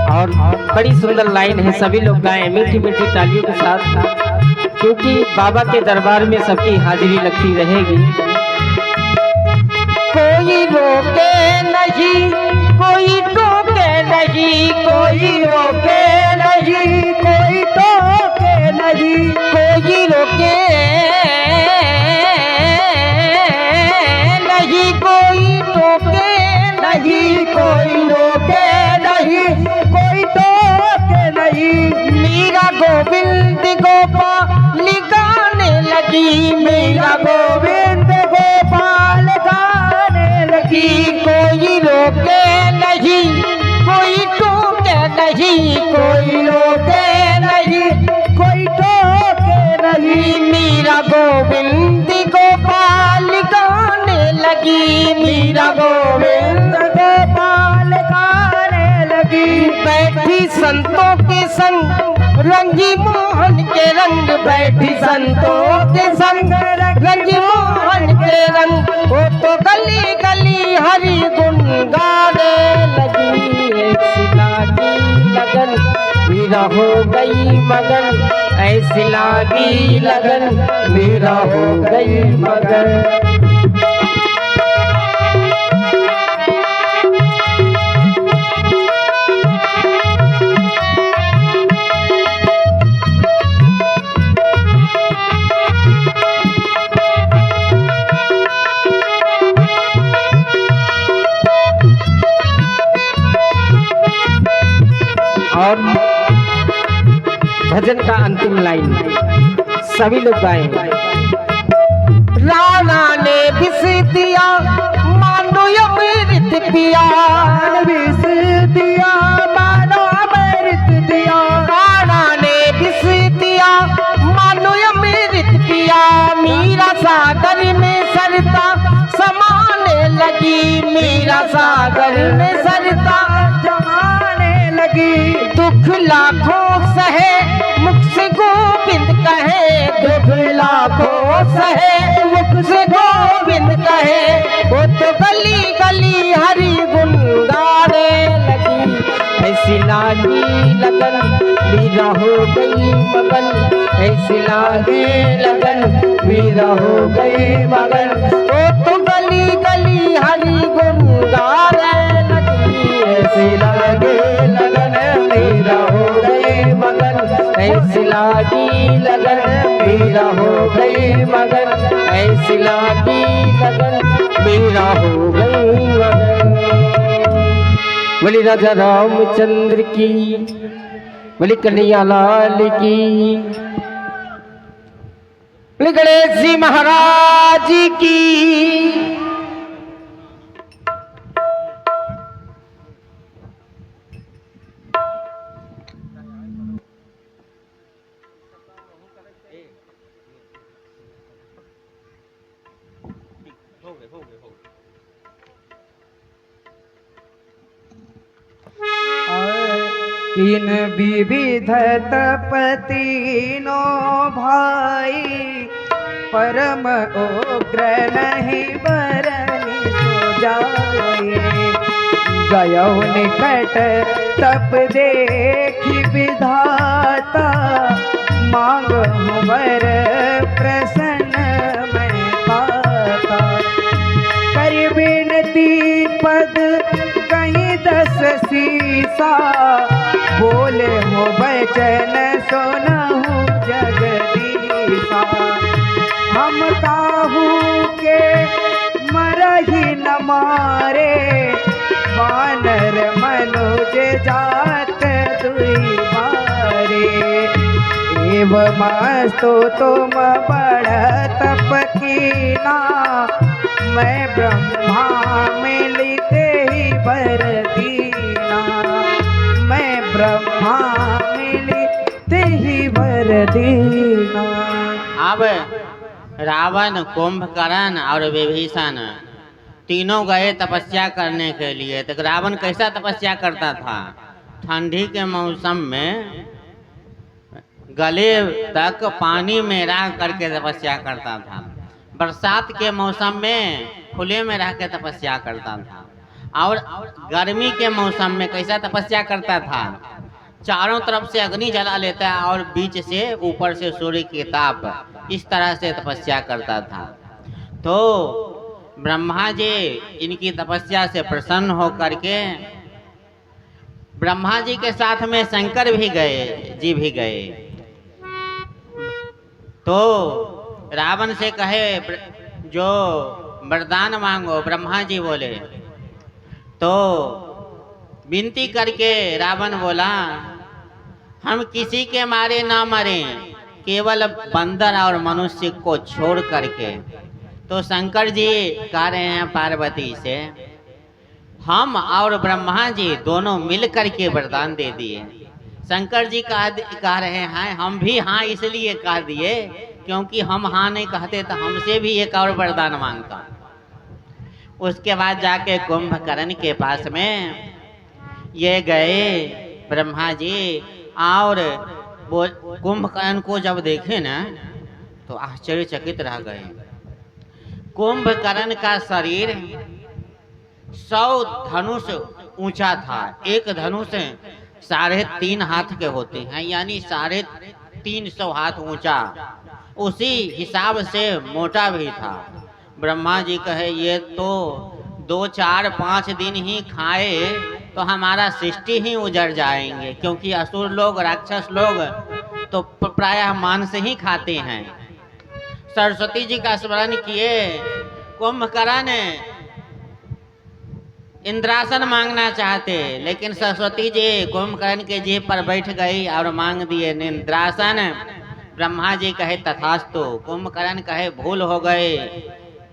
और बड़ी सुंदर लाइन है, सभी लोग गाएं मीठी मीठी तालियों के साथ, क्योंकि बाबा के दरबार में सबकी हाजिरी लगती रहेगी। कोई रोके नहीं, कोई टोके नहीं, कोई रोके नहीं, कोई टोके नहीं, कोई रोके नहीं, कोई टोके नहीं, कोई रोके नहीं, कोई टोके नहीं। मीरा गोविंद गोपाल गाने लगी, मीरा गोविंद गोपाल गाने लगी, कोई रोके नहीं, कोई टोके नहीं, कोई रोके नहीं, कोई टोके नहीं। मीरा गोविंद गोपाल गाने लगी, मीरा गोविंद गोपाल गाने लगी, बैठी संतों के संग रंगी मोहन के रंग, बैठी संतों के संग रंगी मोहन के रंग, वो तो गली गली हरि गुण गाने लगी, ऐसी लागी लगन मीरा हो गई मगन, ऐसी लागी लगन मीरा हो गई मगन। और भजन का अंतिम लाइन सभी लोग गाएं। राणा ने विष दिया मानो अमृत पिया, विष दिया मानो अमृत दिया, राणा ने विष दिया मानो अमृत पिया, मीरा सागर में सरता समाने लगी, मीरा सागर में सरता जमाने लगी, दुख लाखों सहे मुख से गोविंद कहे, दुख लाखों सहे मुख से गोविंद कहे, वो तो गली गली हरि गुण गाने लगी, ऐसी लागी लगन मीरा हो गई मगन, ऐसी लागी लगन मीरा हो गई मगन, वो तो गली गली हरि गुण गाने लगी, ऐसी लागी लगन मीरा हो गई मगन, ऐसी लागी लगन मीरा हो गई मगन, ऐसी लागी लगन मीरा हो गई मगन। बोली राजा रामचंद्र की, बोली कन्हैया लाल की, बोली गणेश जी महाराज की। इन विविध तपतीनो भाई परम उग्र नहीं बरनी सो जाए। गयो निकट तप देखी विधाता मांगो वर प्रसन्न मैं पाता। कर विनती पद कहीं 10 सीसा बोले हो वचन सुनहु जगदीशा। हम काहू के मरही न मारे वानर मनुज जात दुई मारे। एवमस्तु तुम बड़ तप कीना मैं ब्रह्मा मिलते ही वर दीना। मैं ब्रह्मा मिलते ही वर दीना। अब रावण, कुंभकर्ण और विभीषण तीनों गए तपस्या करने के लिए। तो रावण कैसा तपस्या करता था? ठंडी के मौसम में गले तक पानी में रह करके तपस्या करता था। बरसात के मौसम में खुले में रह के तपस्या करता था। और गर्मी के मौसम में कैसा तपस्या करता था? चारों तरफ से अग्नि जला लेता है और बीच से ऊपर से सूर्य की ताप, इस तरह से तपस्या करता था। तो ब्रह्मा जी इनकी तपस्या से प्रसन्न होकर के ब्रह्मा जी के साथ में शंकर भी गए। तो रावण से कहे जो वरदान मांगो। ब्रह्मा जी बोले, तो विनती करके रावण बोला, हम किसी के मारे ना मरे, केवल बंदर और मनुष्य को छोड़ करके। तो शंकर जी कह रहे हैं पार्वती से, हम और ब्रह्मा जी दोनों मिल करके वरदान दे दिए। शंकर जी कह रहे हैं, हम भी हाँ इसलिए कह दिए क्योंकि हम हाँ नहीं कहते तो हमसे भी एक और वरदान मांगता। उसके बाद जाके कुंभकर्ण के पास में ये गए ब्रह्मा जी, और वो कुंभकर्ण को जब देखे ना तो आश्चर्यचकित रह गए। कुंभकर्ण का शरीर 100 धनुष ऊंचा था। एक धनुष 3.5 हाथ के होते हैं, यानी 350 हाथ ऊंचा। उसी हिसाब से मोटा भी था। ब्रह्मा जी कहे, ये तो 2, 4, 5 दिन ही खाए तो हमारा सृष्टि ही उजड़ जाएंगे, क्योंकि असुर लोग, राक्षस लोग तो प्रायः मांस ही खाते हैं। सरस्वती जी का स्मरण किए। कुंभकर्ण इंद्रासन मांगना चाहते, लेकिन सरस्वती जी कुंभकर्ण के जीभ पर बैठ गई और मांग दिए इंद्रासन। ब्रह्मा जी कहे तथास्तु। कुंभकर्ण कहे भूल हो गए।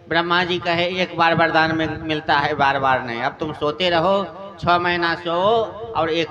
ब्रह्मा जी कहे एक बार वरदान में मिलता है, बार बार नहीं। अब तुम सोते रहो, 6 महीना सो और एक